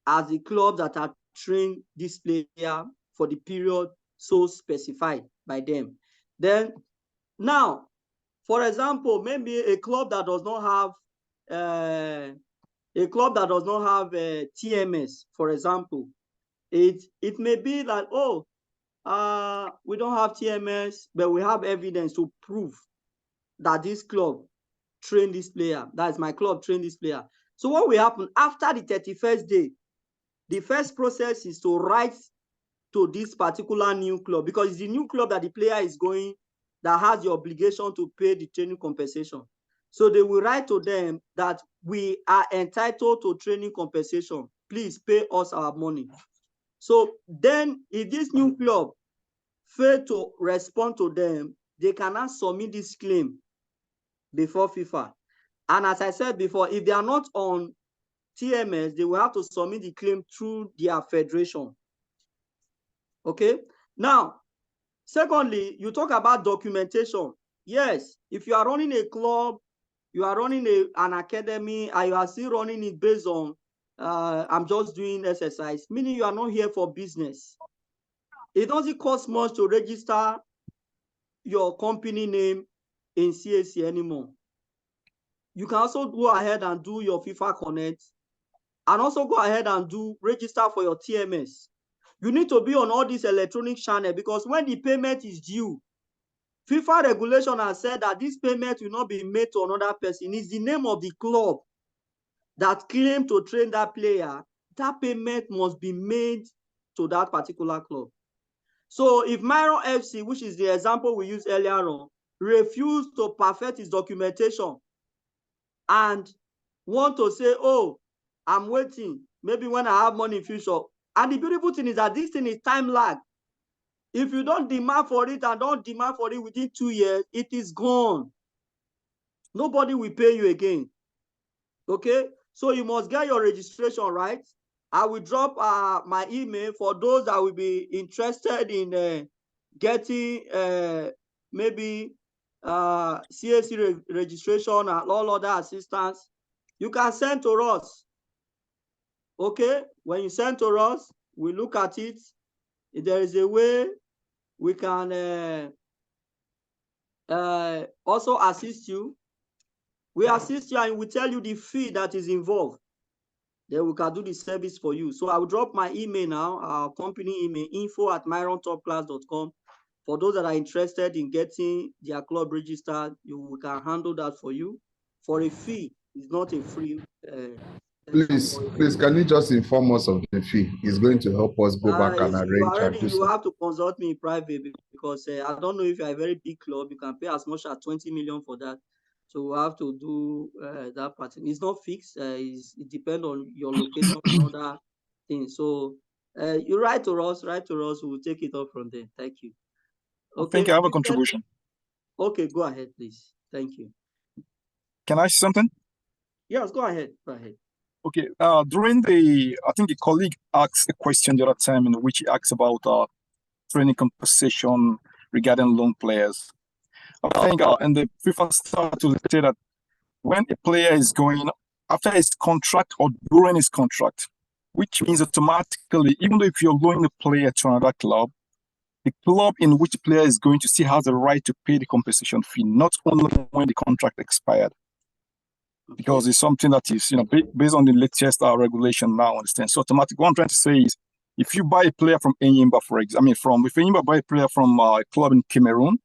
as the club that are trained this player for the period so specified by them. Then now, for example, maybe a club that does not have TMS, for example, it may be that, oh, we don't have TMS, but we have evidence to prove that this club trained this player. That is my club trained this player. So what will happen after the 31st day? The first process is to write to this particular new club, because it's the new club that the player is going that has the obligation to pay the training compensation. So they will write to them that we are entitled to training compensation. Please pay us our money. So then if this new club fail to respond to them, they cannot submit this claim before FIFA. And as I said before, if they are not on TMS, they will have to submit the claim through their federation. Okay. Now, secondly, you talk about documentation. Yes, if you are running a club, you are running an academy, and you are still running it based on, I'm just doing exercise, meaning you are not here for business. It doesn't cost much to register your company name in CAC anymore. You can also go ahead and do your FIFA Connect, and also go ahead and register for your TMS. You need to be on all these electronic channels, because when the payment is due, FIFA regulation has said that this payment will not be made to another person. It's the name of the club that claim to train that player. That payment must be made to that particular club. So if Myron FC, which is the example we used earlier on, refuse to perfect its documentation and want to say, oh, I'm waiting, maybe when I have money in future. And the beautiful thing is that this thing is time lag. If you don't demand for it and don't demand for it within 2 years, it is gone. Nobody will pay you again. Okay, so you must get your registration right. I will drop my email for those that will be interested in getting maybe CAC registration and all other assistance. You can send to us. Okay, when you send to us, we look at it. If there is a way we can also assist you, we assist you and we tell you the fee that is involved. Then we can do the service for you. So I will drop my email now, our company email, info@myrontopclass.com. For those that are interested in getting their club registered, we can handle that for you for a fee. It's not a free. Please, can you just inform us of the fee? It's going to help us go back and arrange. You have to consult me in private, because I don't know if you're a very big club, you can pay as much as 20 million for that. So we have to do that part. It's not fixed. It depends on your location and other things. So you write to us. We will take it up from there. Thank you. Okay. Thank you. I have a contribution. Okay, go ahead, please. Thank you. Can I say something? Yes, go ahead. Go ahead. Okay. I think a colleague asked a question the other time in which he asked about training compensation regarding loan players. I think in the FIFA statute say that when a player is going after his contract or during his contract, which means automatically, even though if you're loaning a player to another club, the club in which the player is going to still has the right to pay the compensation fee, not only when the contract expired. Okay. Because it's something that is, based on the latest regulation now, understand. So automatic. What I'm trying to say is, if you buy a player from Enyimba, if Enyimba buy a player from a club in Cameroon,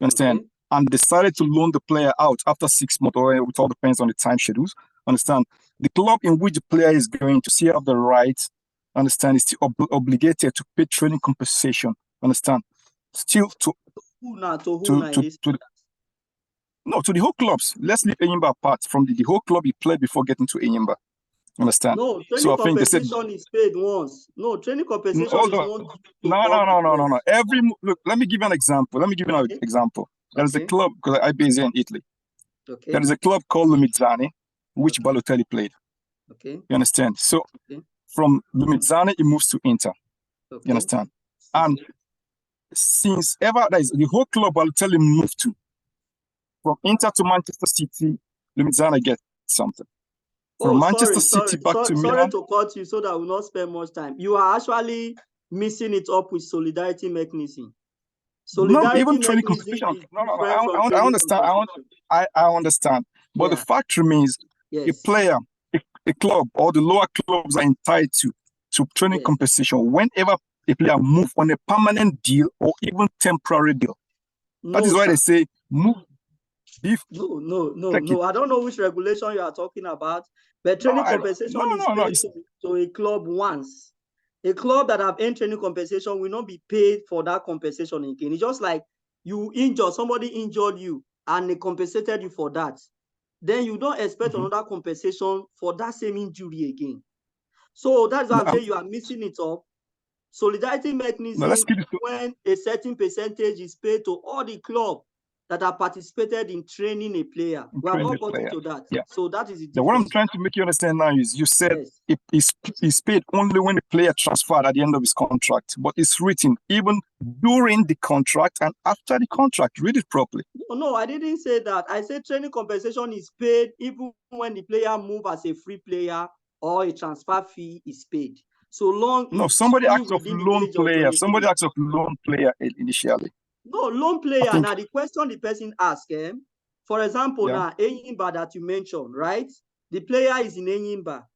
you understand, okay, and decided to loan the player out after 6 months, or it all depends on the time schedules, understand, the club in which the player is going to still have the right, understand, is still obligated to pay training compensation, understand. still to the whole clubs. Let's leave Enyimba apart from the whole club he played before getting to Enyimba. Understand? No, training compensation is paid once. No, training compensation is once. No. Look, let me give you an example. There is a club because I base here in Italy. Okay. There is a club called Lumizzane, which Balotelli played. Okay. You understand? So from Lumizzane, he moves to Inter. Okay. You understand? And since ever that is the whole club Balotelli moved to, from Inter to Manchester City, Lumizzane gets something. From Manchester City back to Milan. Sorry to cut you so that we will not spend much time. You are actually mixing it up with solidarity mechanism. Solidarity even training mechanism competition. I understand. I understand. But the fact remains, a player, a club, or the lower clubs are entitled to training compensation whenever a player moves on a permanent deal or even temporary deal. That is why they say move. No. I don't know which regulation you are talking about, but training compensation is paid to a club once. A club that have earned training compensation will not be paid for that compensation again. It's just like you injured, somebody injured you and they compensated you for that. Then you don't expect another compensation for that same injury again. So that's why I'm saying you are mixing it up. Solidarity mechanism, when a certain percentage is paid to all the club that have participated in training a player. We have not gotten to that. Yeah. So that is the difference. What I'm trying to make you understand now is you said it is paid only when the player transferred at the end of his contract, but it's written even during the contract and after the contract. Read it properly. No, I didn't say that. I said training compensation is paid even when the player moves as a free player or a transfer fee is paid. So long somebody asked of loan player. Somebody asked of loan player initially. No, loan player. Now the question the person asked, for example, now Enyimba that you mentioned, right? The player is in Enyimba,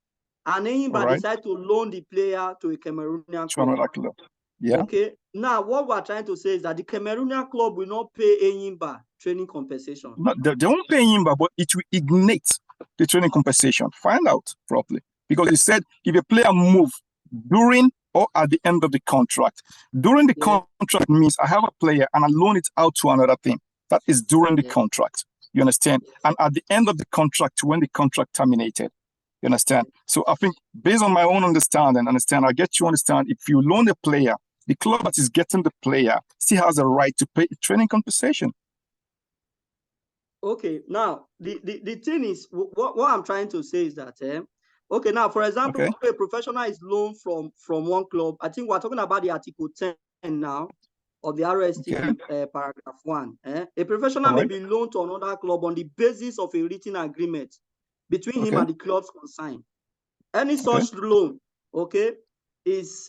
and Enyimba decide to loan the player to a Cameroonian club. Another club. Yeah. Okay. Now what we're trying to say is that the Cameroonian club will not pay Enyimba training compensation. No, they won't pay Enyimba, but it will ignite the training compensation. Find out properly, because it said if a player moves during or at the end of the contract. During the contract means I have a player and I loan it out to another team. That is during the contract. You understand? And at the end of the contract, when the contract terminated. You understand? So I think based on my own understanding, I get you understand, if you loan a player, the club that is getting the player still has a right to pay training compensation. Okay, now the thing is, what I'm trying to say is that okay, now, for example, a professional is loaned from one club. I think we're talking about the Article 10 now of the RST paragraph 1. A professional may be loaned to another club on the basis of a written agreement between him and the clubs concerned. Any such loan, is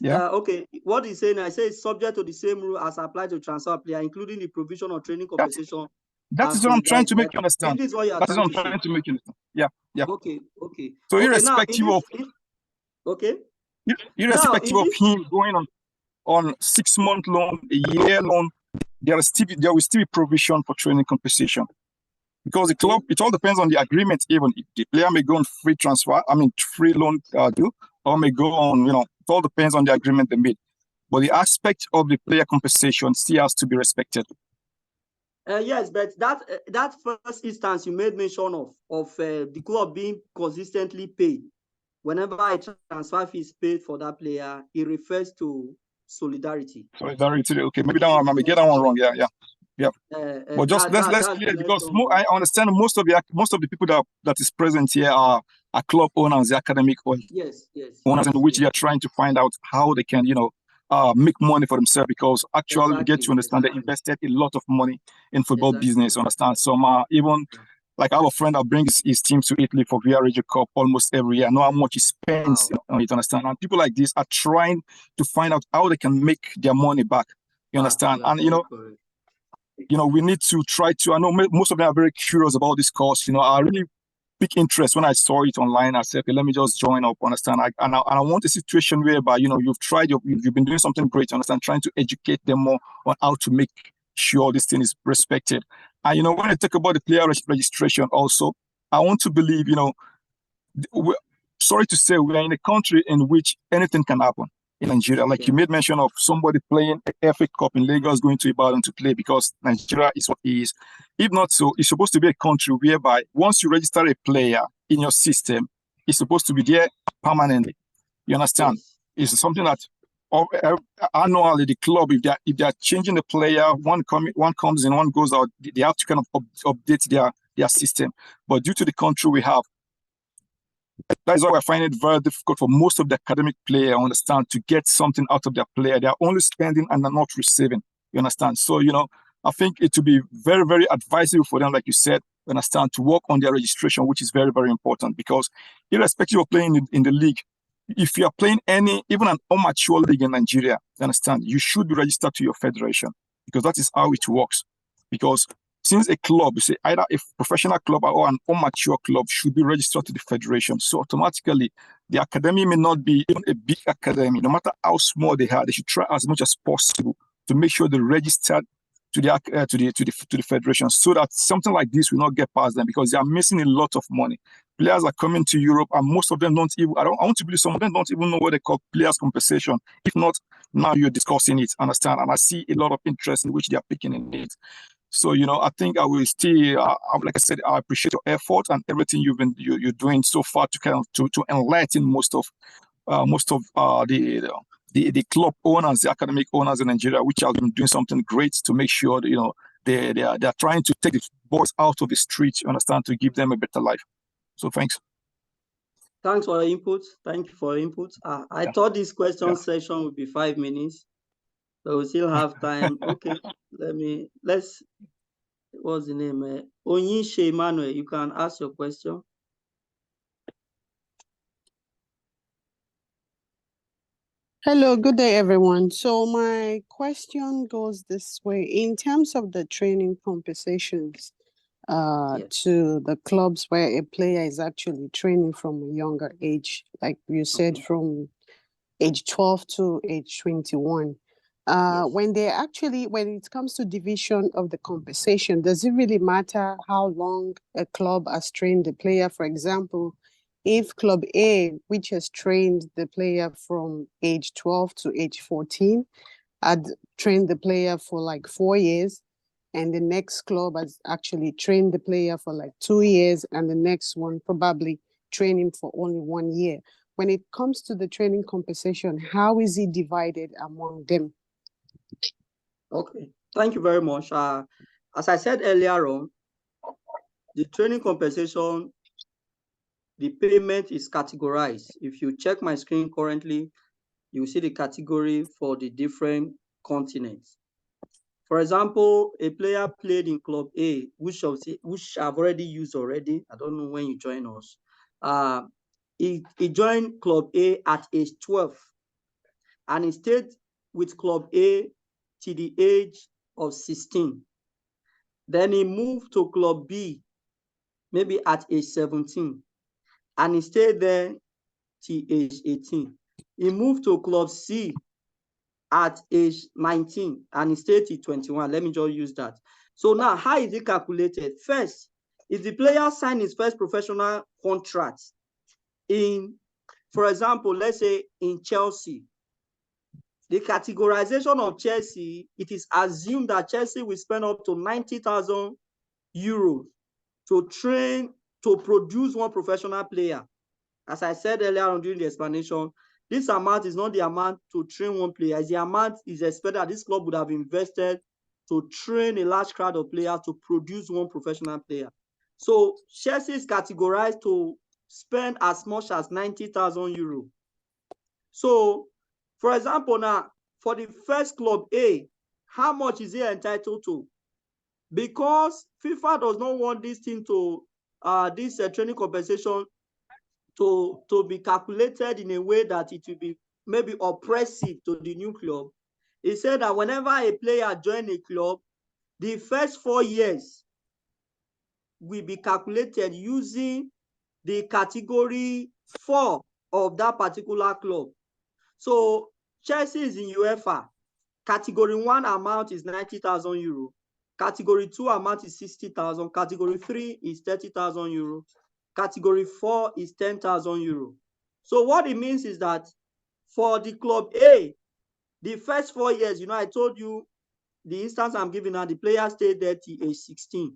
what he's saying, I say it's subject to the same rule as applied to transfer player, including the provision of training compensation. That is what I'm trying to make you understand. This is what you are that is what I'm trying to make you understand. Yeah. Okay. So irrespective of him going on 6-month loan, a year loan, there will still be provision for training compensation. Because the club, it all depends on the agreement. Even if the player may go on free loan deal, or may go on, it all depends on the agreement they made. But the aspect of the player compensation still has to be respected. Yes, but that first instance you made mention of the club being consistently paid whenever a transfer fee is paid for that player, it refers to solidarity. Solidarity, okay. Maybe that one, I may get that one wrong. Yeah. But just let's clear, because I understand most of the people that is present here are club owners, the academic owners, owners in which they are trying to find out how they can, make money for themselves, because actually you get to understand they invested a lot of money in football business. Understand? Some even like I have a friend that brings his team to Italy for Via Reggio Cup almost every year. I know how much he spends on it. Understand? And people like this are trying to find out how they can make their money back. You understand? And we need to try to. I know most of them are very curious about this course. I really big interest when I saw it online. I said, okay, let me just join up. Understand? And I want a situation whereby you've tried, you've been doing something great. Understand? Trying to educate them more on how to make sure this thing is respected. And when I talk about the player registration, also, I want to believe, sorry to say, we are in a country in which anything can happen. in Nigeria. Like you made mention of somebody playing a FA Cup in Lagos going to Ibadan to play because Nigeria is what it is. If not so, it's supposed to be a country whereby once you register a player in your system, it's supposed to be there permanently. You understand? Yes. It's something that annually the club, if they are changing the player, one comes in, one goes out, they have to kind of update their system. But due to the country we have, that is why we're finding it very difficult for most of the academic players, understand, to get something out of their player. They are only spending and they're not receiving. You understand? So, I think it would be very, very advisable for them, like you said, understand, to work on their registration, which is very, very important because irrespective of playing in the league, if you are playing even an amateur league in Nigeria, you understand, you should be registered to your federation because that is how it works. Because since a club, say either a professional club or an amateur club should be registered to the federation, so automatically the academy may not be even a big academy. No matter how small they are, they should try as much as possible to make sure they're registered to the federation, so that something like this will not get past them because they are missing a lot of money. Players are coming to Europe, and most of them don't even. I want to believe some of them don't even know what they call players' compensation. If not, now you're discussing it. Understand? And I see a lot of interest in which they are picking in it. So I think I will still, like I said, I appreciate your effort and everything you're doing so far to kind of to enlighten most of the club owners, the academic owners in Nigeria, which have been doing something great to make sure that, they are trying to take the boys out of the street, you understand, to give them a better life. So thanks. Thanks for your input. Thank you for your input. I thought this question session would be 5 minutes, but we still have time. Okay, what's the name? Onyishe Emmanuel, you can ask your question. Hello, good day, everyone. So my question goes this way. In terms of the training compensations to the clubs where a player is actually training from a younger age, like you said, from age 12 to age 21, when it comes to division of the compensation, does it really matter how long a club has trained the player? For example, if Club A, which has trained the player from age 12 to age 14, had trained the player for like 4 years, and the next club has actually trained the player for like 2 years, and the next one probably trained him for only 1 year. When it comes to the training compensation, how is it divided among them? Okay, thank you very much. As I said earlier on, the training compensation, the payment is categorized. If you check my screen currently, you see the category for the different continents. For example, a player played in Club A, which I've already used already. I don't know when you join us. He joined Club A at age 12, and he stayed with Club A till the age of 16. Then he moved to Club B, maybe at age 17, and he stayed there till age 18. He moved to Club C at age 19, and he stayed till 21. Let me just use that. So now, how is it calculated? First, if the player signed his first professional contract for example, let's say in Chelsea, the categorization of Chelsea, it is assumed that Chelsea will spend up to 90,000 euros to produce one professional player. As I said earlier on during the explanation, this amount is not the amount to train one player. It's the amount is expected that this club would have invested to train a large crowd of players to produce one professional player. So Chelsea is categorized to spend as much as 90,000 euros. So, for example, now, for the first Club A, how much is he entitled to? Because FIFA does not want this thing to, this training compensation to be calculated in a way that it will be maybe oppressive to the new club. He said that whenever a player joins a club, the first 4 years will be calculated using the category 4 of that particular club. So Chelsea is in UEFA. Category 1 amount is 90,000 euro. Category 2 amount is 60,000. Category 3 is 30,000 euro. Category 4 is 10,000 euro. So what it means is that for the Club A, the first 4 years, I told you the instance I'm giving now, the player stayed there till age 16.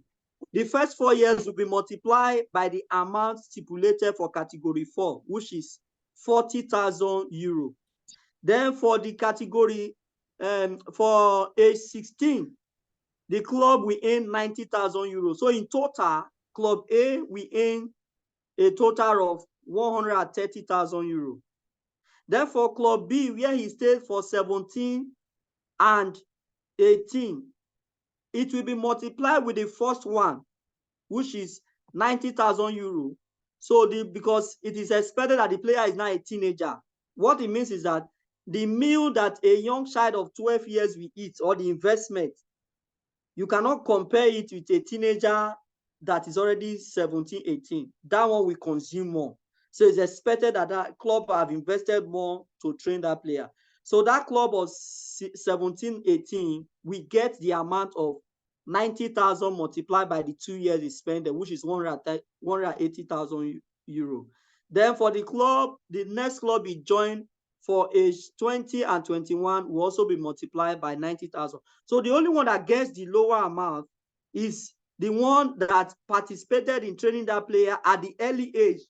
The first 4 years will be multiplied by the amount stipulated for category 4, which is 40,000 euro. Then for the category, for age 16, the club will earn 90,000 euros. So in total, Club A will earn a total of 130,000 euros. Then for Club B, where he stayed for 17 and 18, it will be multiplied with the first one, which is 90,000 euro. So because it is expected that the player is now a teenager, what it means is that the meal that a young child of 12 years will eat, or the investment, you cannot compare it with a teenager that is already 17, 18. That one will consume more. So it's expected that that club have invested more to train that player. So that club of 17, 18, we get the amount of 90,000 multiplied by the 2 years he spent, which is 180,000 euro. Then for the club, the next club he joined for age 20 and 21 will also be multiplied by 90,000. So the only one that gets the lower amount is the one that participated in training that player at the early age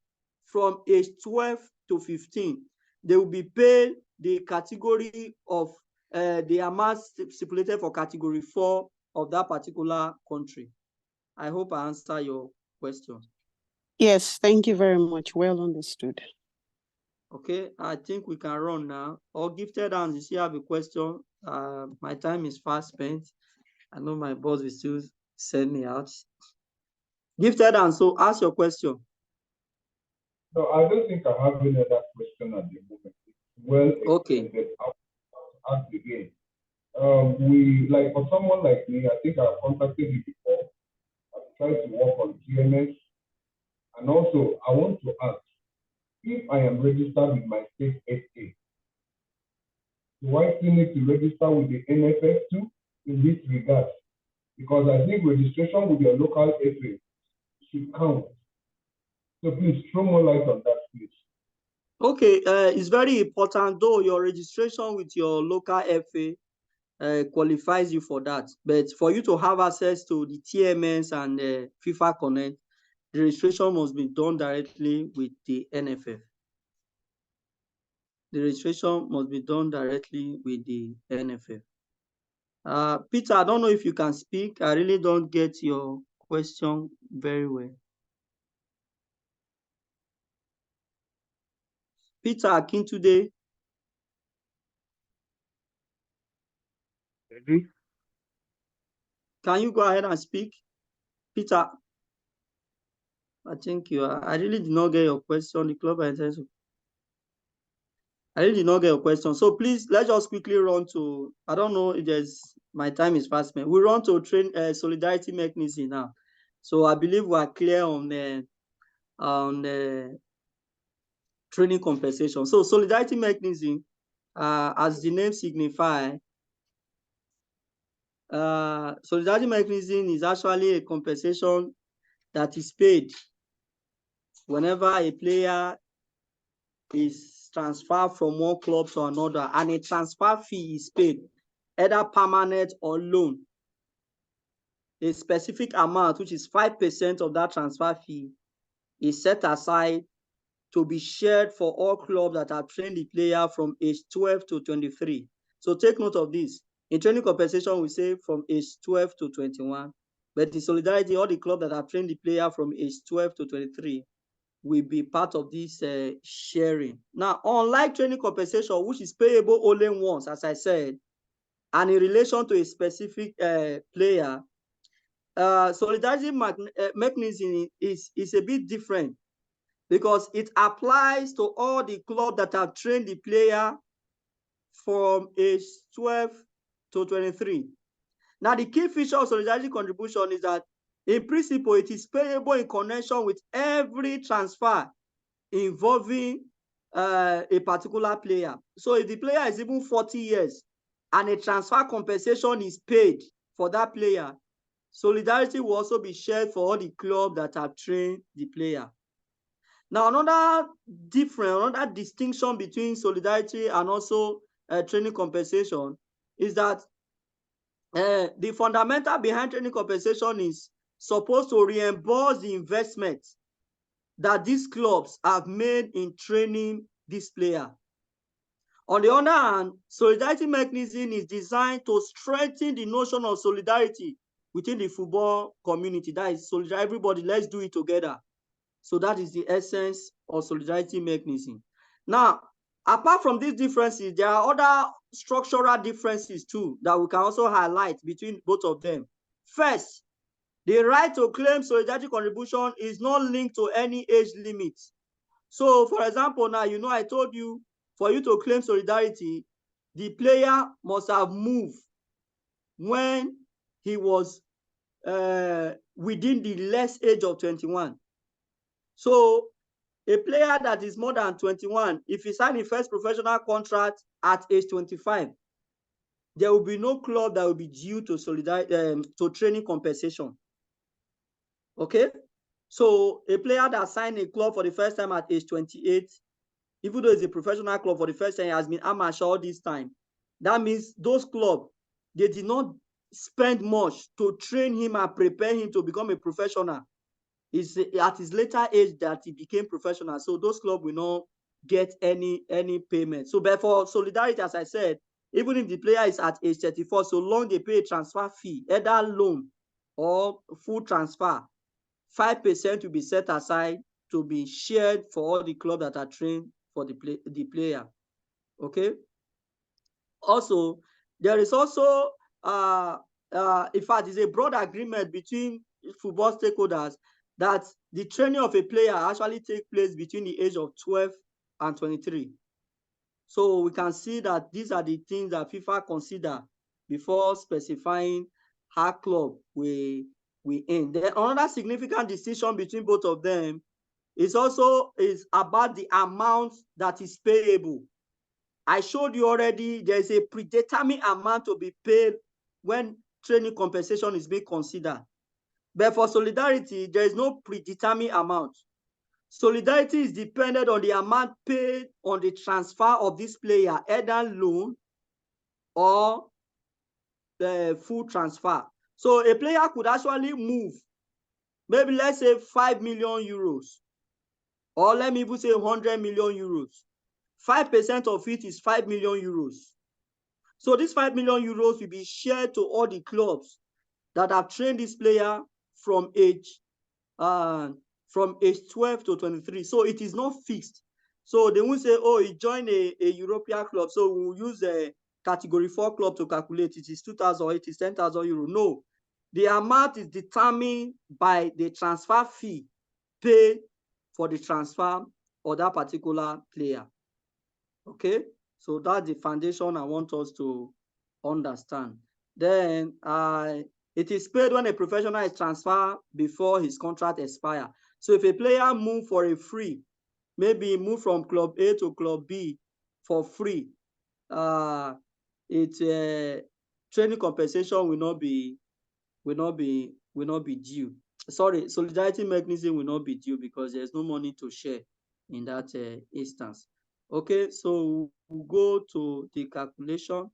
from age 12 to 15. They will be paid the category of the amount stipulated for category 4 of that particular country. I hope I answer your question. Yes, thank you very much. Well understood. Okay, I think we can run now. Or Gifted Hands, you still have a question? My time is fast spent. I know my boss will still send me out. Gifted Hands, so ask your question. No, I don't think I have any other question at the moment. Well, okay. I'll ask again. Like for someone like me, I think I've contacted you before. I've tried to work on TMS. And also, I want to ask, if I am registered with my state SA, do I still need to register with the NFF too in this regard? Because I think registration with your local FA should count. So please throw more light on that, please. Okay, it's very important, though your registration with your local FA qualifies you for that. But for you to have access to the TMS and FIFA Connect, the registration must be done directly with the NFF. The registration must be done directly with the NFF. Peter, I don't know if you can speak. I really don't get your question very well. Peter Akintude. Can you go ahead and speak? Peter, I think you are. I really did not get your question. The club intention. I really did not get your question. So please, let's just quickly run to, I don't know if there's, my time is fast, man. We run to train solidarity mechanism now. So I believe we are clear on training compensation. So solidarity mechanism, as the name signifies, solidarity mechanism is actually a compensation that is paid whenever a player is transferred from one club to another, and a transfer fee is paid, either permanent or loan. A specific amount, which is 5% of that transfer fee, is set aside to be shared for all clubs that have trained the player from age 12 to 23. So take note of this. In training compensation, we say from age 12 to 21. But in solidarity, all the clubs that have trained the player from age 12 to 23 will be part of this sharing. Now, unlike training compensation, which is payable only once, as I said, and in relation to a specific player, solidarity mechanism is a bit different, because it applies to all the clubs that have trained the player from age 12 to 23. Now, the key feature of solidarity contribution is that, in principle, it is payable in connection with every transfer involving a particular player. So if the player is even 40 years and a transfer compensation is paid for that player, solidarity will also be shared for all the clubs that have trained the player. Now, another distinction between solidarity and also training compensation is that the fundamental behind training compensation is supposed to reimburse the investment that these clubs have made in training this player. On the other hand, solidarity mechanism is designed to strengthen the notion of solidarity within the football community. That is solidarity, everybody, let's do it together. So that is the essence of solidarity mechanism. Now, apart from these differences, there are other structural differences too that we can also highlight between both of them. First, the right to claim solidarity contribution is not linked to any age limit. So, for example, now, I told you, for you to claim solidarity, the player must have moved when he was within the less age of 21. So, a player that is more than 21, if he signed his first professional contract at age 25, there will be no club that will be due to to training compensation. Okay? So a player that signed a club for the first time at age 28, even though it's a professional club for the first time, he has been amateur all this time. That means those clubs, they did not spend much to train him and prepare him to become a professional. It's at his later age that he became professional. So those clubs will not get any payment. So therefore, solidarity, as I said, even if the player is at age 34, so long they pay a transfer fee, either loan or full transfer, 5% will be set aside to be shared for all the clubs that are trained for the player. Okay. Also, there is also in fact, it's a broad agreement between football stakeholders that the training of a player actually takes place between the age of 12 and 23. So we can see that these are the things that FIFA consider before specifying how club we end. Then another significant distinction between both of them is about the amount that is payable. I showed you already there's a predetermined amount to be paid when training compensation is being considered. But for solidarity, there is no predetermined amount. Solidarity is dependent on the amount paid on the transfer of this player, either loan or the full transfer. So a player could actually move, maybe let's say 5 million euros, or let me even say 100 million euros. 5% of it is 5 million euros. So this 5 million euros will be shared to all the clubs that have trained this player from age 12 to 23. So it is not fixed. So they won't say, oh, he joined a European club, so we'll use a category 4 club to calculate. It is 2,000 or it is 10,000 euro. No, the amount is determined by the transfer fee paid for the transfer of that particular player. Okay, so that's the foundation I want us to understand. Then it is paid when a professional is transferred before his contract expires. So if a player move for a free, maybe move from club A to club B for free, training compensation will not be due. Sorry, solidarity mechanism will not be due because there's no money to share in that instance. Okay, so we'll go to the calculation.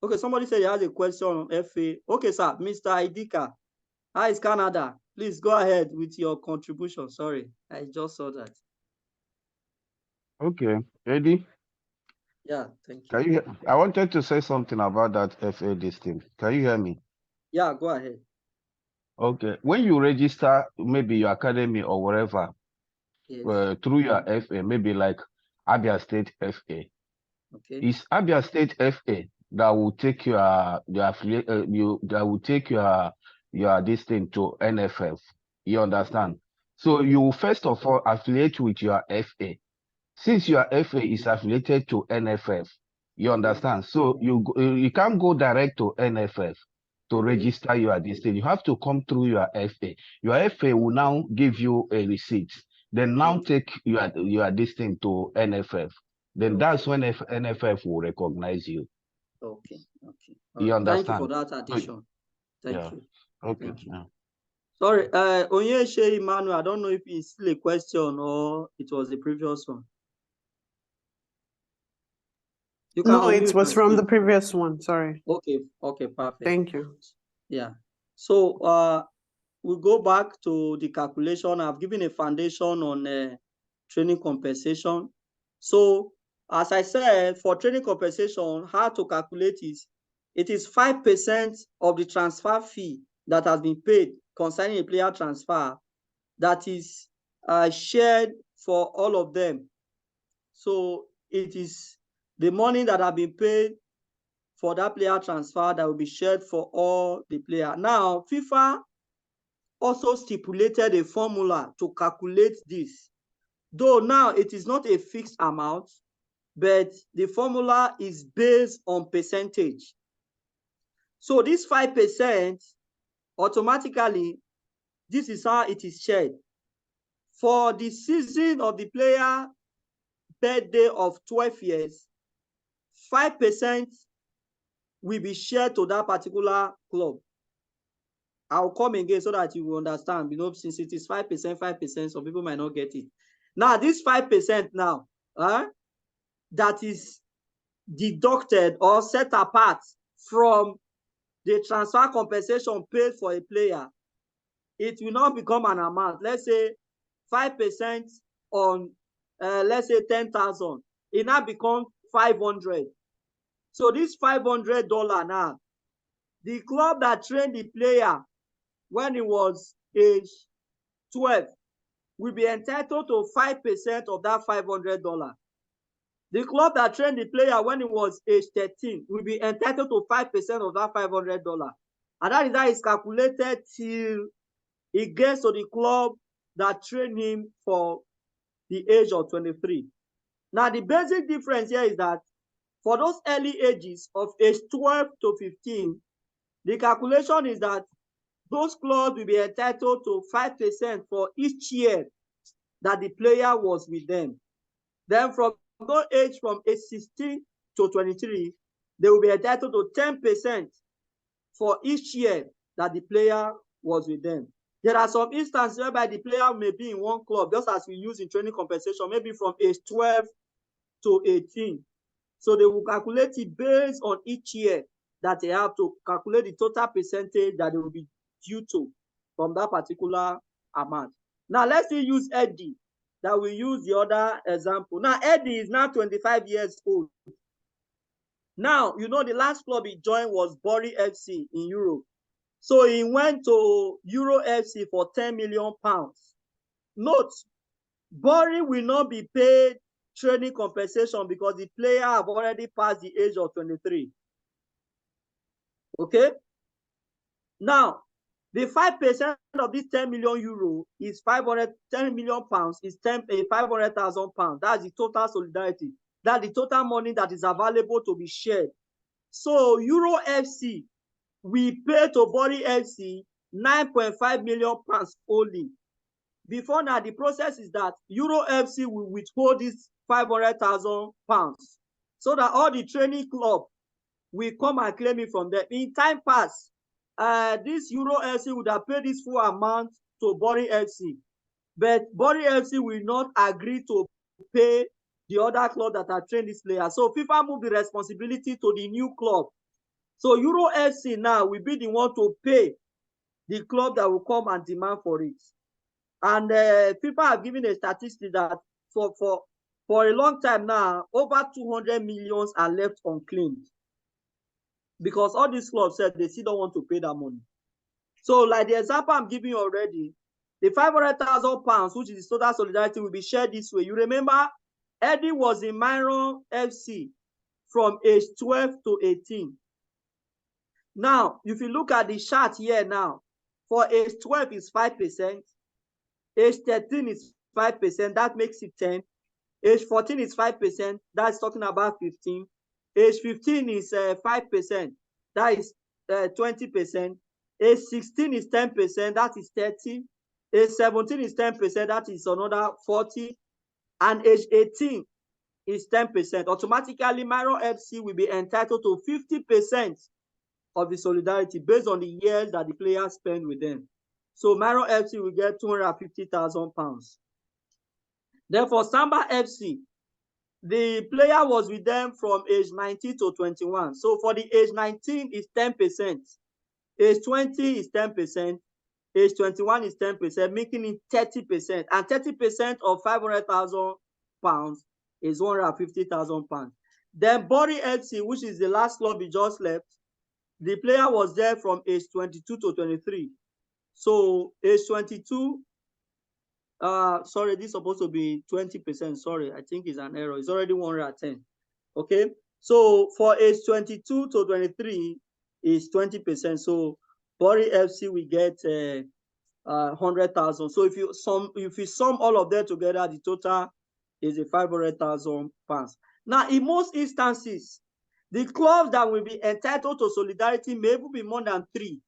Okay, somebody said he has a question on FA. Okay, sir, Mr. Idika. How is Canada? Please go ahead with your contribution. Sorry, I just saw that. Okay, Eddie. Yeah, thank you. Can you? I wanted to say something about that FA listing. Can you hear me? Yeah, go ahead. Okay, when you register maybe your academy or whatever, yes, through your FA, maybe like Abia State FA. Okay. It's Abia State FA that will take that will take your this thing to NFF. You understand? So you first of all affiliate with your FA. Since your FA is affiliated to NFF, you understand? So you can't go direct to NFF to register your this thing. You have to come through your FA. Your FA will now give you a receipt. Then now take your this thing to NFF. Then that's when NFF will recognize you. Okay. You understand? Thank you for that addition. Thank you. Okay. Thank you. Sorry, Onyeshe Emmanuel, I don't know if it's still a question or it was the previous one. You can No, it unmute was and from speak. the previous one. Sorry. Okay, perfect. Thank you. Yeah. So we'll go back to the calculation. I've given a foundation on training compensation. So as I said, for training compensation, how to calculate it is 5% of the transfer fee that has been paid concerning a player transfer that is shared for all of them. So it is the money that have been paid for that player transfer that will be shared for all the player. Now, FIFA also stipulated a formula to calculate this. Though now it is not a fixed amount, but the formula is based on percentage. So this 5% automatically, this is how it is shared. For the season of the player birthday of 12 years, 5% will be shared to that particular club. I'll come again so that you will understand. You know, since it is 5%, 5%, some people might not get it. Now, this 5% now, that is deducted or set apart from the transfer compensation paid for a player, it will not become an amount. Let's say 5% on, let's say 10,000. It now becomes 500. So this $500 now, the club that trained the player when he was age 12 will be entitled to 5% of that $500. The club that trained the player when he was age 13 will be entitled to 5% of that $500. And that is how it's calculated till it gets to the club that trained him for the age of 23. Now, the basic difference here is that for those early ages of age 12 to 15, the calculation is that those clubs will be entitled to 5% for each year that the player was with them. Then from those age from age 16 to 23, they will be entitled to 10% for each year that the player was with them. There are some instances whereby the player may be in one club, just as we use in training compensation, maybe from age 12 to 18. So they will calculate it based on each year that they have to calculate the total percentage that they will be due to from that particular amount. Now, let's still use Eddie, that we use the other example. Now, Eddie is now 25 years old. Now, you know, the last club he joined was Bury FC in Europe. So he went to Euro FC for 10 million pounds. Note, Bury will not be paid training compensation because the player have already passed the age of 23. Okay? Now, the 5% of this 10 million euro is 10 million pounds is 500,000 pounds. That's the total solidarity. That's the total money that is available to be shared. So Euro FC, we pay to Bury FC 9.5 million pounds only. Before now, the process is that Euro FC will withhold this 500,000 pounds so that all the training club will come and claim it from them. In time past, this Euro FC would have paid this full amount to Bury FC, but Bury FC will not agree to pay the other club that have trained this player. So FIFA moved the responsibility to the new club. So Euro FC now will be the one to pay the club that will come and demand for it. And people have given a statistic that for a long time now, over 200 millions are left unclaimed because all these clubs said they still don't want to pay that money. So, like the example I'm giving you already, the 500,000 pounds, which is the total solidarity, will be shared this way. You remember, Eddie was in Myron FC from age 12 to 18. Now, if you look at the chart here now, for age 12 is 5%, age 13 is 5%, that makes it 10. Age 14 is 5%, that's talking about 15. Age 15 is 5%, that is 20%. Age 16 is 10%, that is 30. Age 17 is 10%, that is another 40. And age 18 is 10%. Automatically, Myron FC will be entitled to 50% of the solidarity based on the years that the players spend with them. So Myron FC will get £250,000. Then for Samba FC, the player was with them from age 19 to 21. So for the age 19 is 10%, age 20 is 10%, age 21 is 10%, making it 30%. And 30% of £500,000 is £150,000. Then Bori FC, which is the last club he just left, the player was there from age 22 to 23. So age 22, sorry, this is supposed to be 20%. Sorry, I think it's an error. It's already 110. Okay. So for age 22 to 23 is 20%. So Bori FC we get 100,000. So if you sum all of them together, the total is a £500,000. Now, in most instances, the clubs that will be entitled to solidarity may even be more than 3,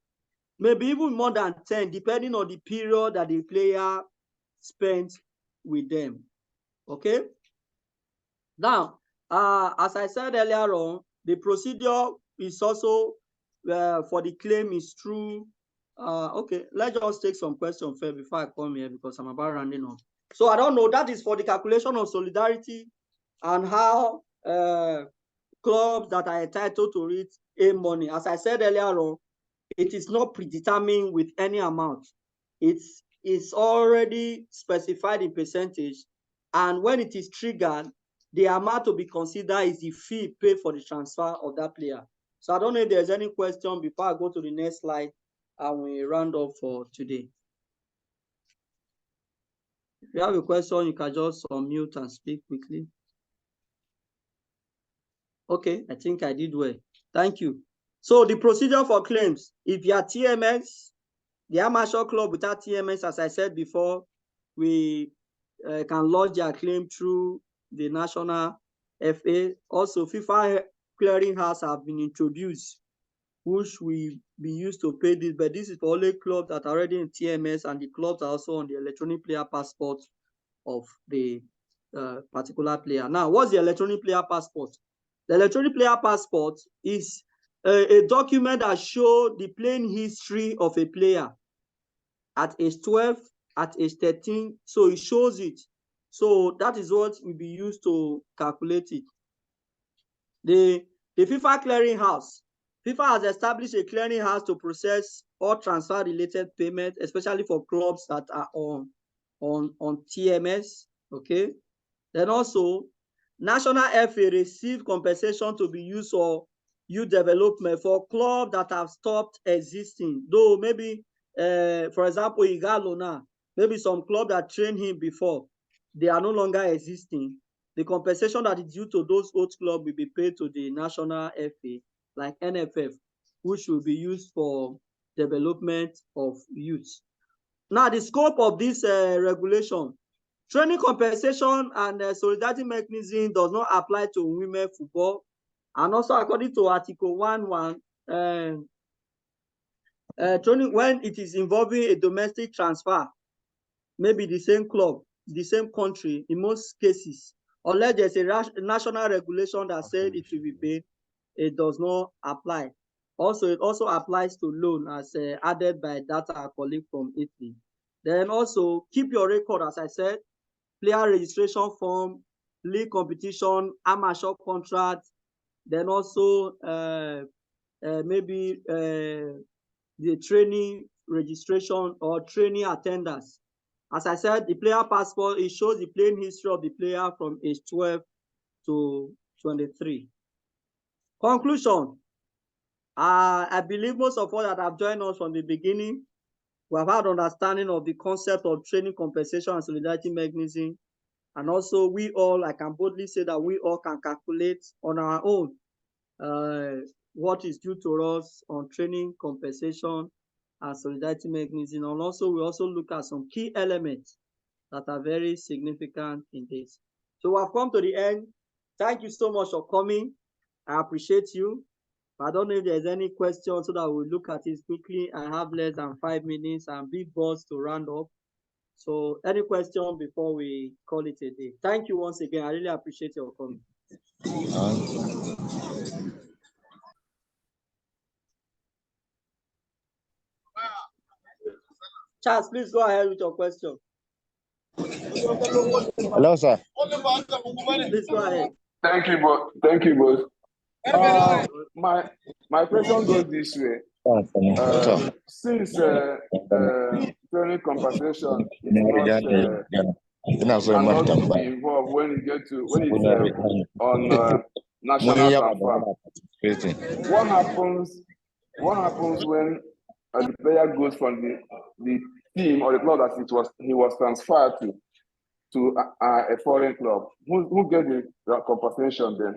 maybe even more than 10, depending on the period that the player spent with them. Okay. Now, as I said earlier on, the procedure is also for the claim is through. Okay, let's just take some questions first before I come here because I'm about rounding up. So I don't know, that is for the calculation of solidarity and how clubs that are entitled to it earn money. As I said earlier on, it is not predetermined with any amount. It's already specified in percentage, and when it is triggered, the amount to be considered is the fee paid for the transfer of that player. So I don't know if there's any question before I go to the next slide and we round up for today. If you have a question, you can just unmute and speak quickly. Okay, I think I did well. Thank you. So the procedure for claims, if you are TMS, the amateur club without TMS, as I said before, we can lodge their claim through the national FA. Also, FIFA clearinghouse have been introduced, which will be used to pay this, but this is for only clubs that are already in TMS, and the clubs are also on the electronic player passport of the particular player. Now, what's the electronic player passport? The electronic player passport is a document that shows the playing history of a player at age 12, at age 13, so it shows it. So that is what will be used to calculate it. The FIFA clearinghouse. FIFA has established a clearinghouse to process all transfer-related payments, especially for clubs that are on TMS. Okay. Then also, National FA receive compensation to be used for youth development for clubs that have stopped existing. Though maybe, for example, Igalo now, maybe some club that trained him before, they are no longer existing. The compensation that is due to those old clubs will be paid to the National FA, like NFF, which will be used for development of youth. Now, the scope of this regulation, training compensation and solidarity mechanism does not apply to women football. And also, according to Article 1.1, training when it is involving a domestic transfer, maybe the same club, the same country, in most cases, unless there's a national regulation that says it will be paid, it does not apply. Also, it also applies to loan, as added by data our colleague from Italy. Then also, keep your record, as I said, player registration form, league competition, amateur contract, then also maybe the training registration or training attendance. As I said, the player passport, it shows the playing history of the player from age 12 to 23. Conclusion. I believe most of us that have joined us from the beginning, we have had understanding of the concept of training compensation and solidarity mechanism. And also, we all, I can boldly say that we all can calculate on our own what is due to us on training compensation and solidarity mechanism. And also, we also look at some key elements that are very significant in this. So we have come to the end. Thank you so much for coming. I appreciate you. I don't know if there's any questions so that we'll look at it quickly. I have less than 5 minutes and big boss to round up. So any question before we call it a day? Thank you once again. I really appreciate your coming. Charles, please go ahead with your question. Hello, sir. Please go ahead. Thank you, boss. Thank you, boss. My question goes this way. Since training compensation is cannot be involved when you get to when it's on national transfer, what happens when the player goes from the team or the club that he was transferred to a foreign club? Who gets the compensation then?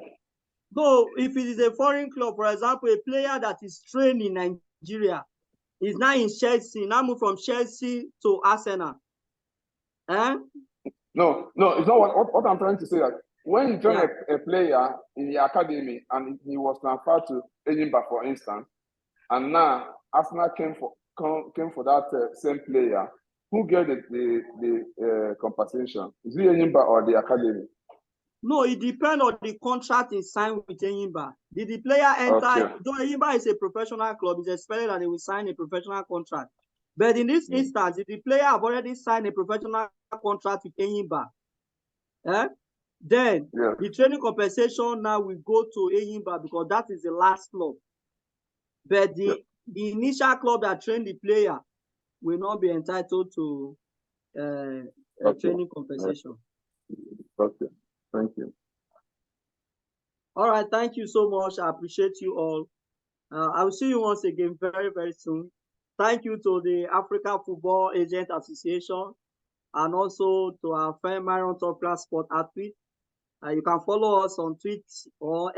No, if it is a foreign club, for example, a player that is trained in Nigeria is now in Chelsea, now move from Chelsea to Arsenal. Eh? No, it's not what I'm trying to say. That when you join a player in the academy and he was transferred to Edinburgh, for instance, and now Arsenal came for that same player, who gets the compensation? Is it Edinburgh or the academy? No, it depends on the contract he signed with Enyimba. Did the player enter? Okay. Though Enyimba is a professional club, it's expected that they will sign a professional contract. But in this instance, if the player have already signed a professional contract with Enyimba, then the training compensation now will go to Enyimba because that is the last club. But the initial club that trained the player will not be entitled to training compensation. Okay. Thank you. All right. Thank you so much. I appreciate you all. I will see you once again very, very soon. Thank you to the African Football Agent Association and also to our friend Myron Topla Sport Athlete. You can follow us on Twitter or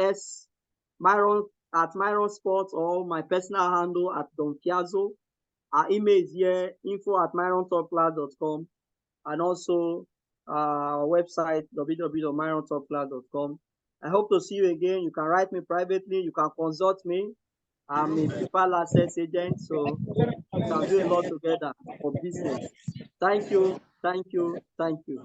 Myron at Myron Sports or my personal handle at Don Piazzo. Our email is here, info@myrontopla.com, and also our website, www.myrontopla.com. I hope to see you again. You can write me privately. You can consult me. I'm a people access agent, so we can do a lot together for business. Thank you, thank you, thank you.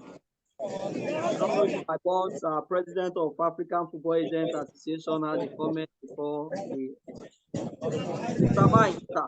I don't know if my boss, president of African Football Agents Association, has a comment before we. Mr. Mike, sir.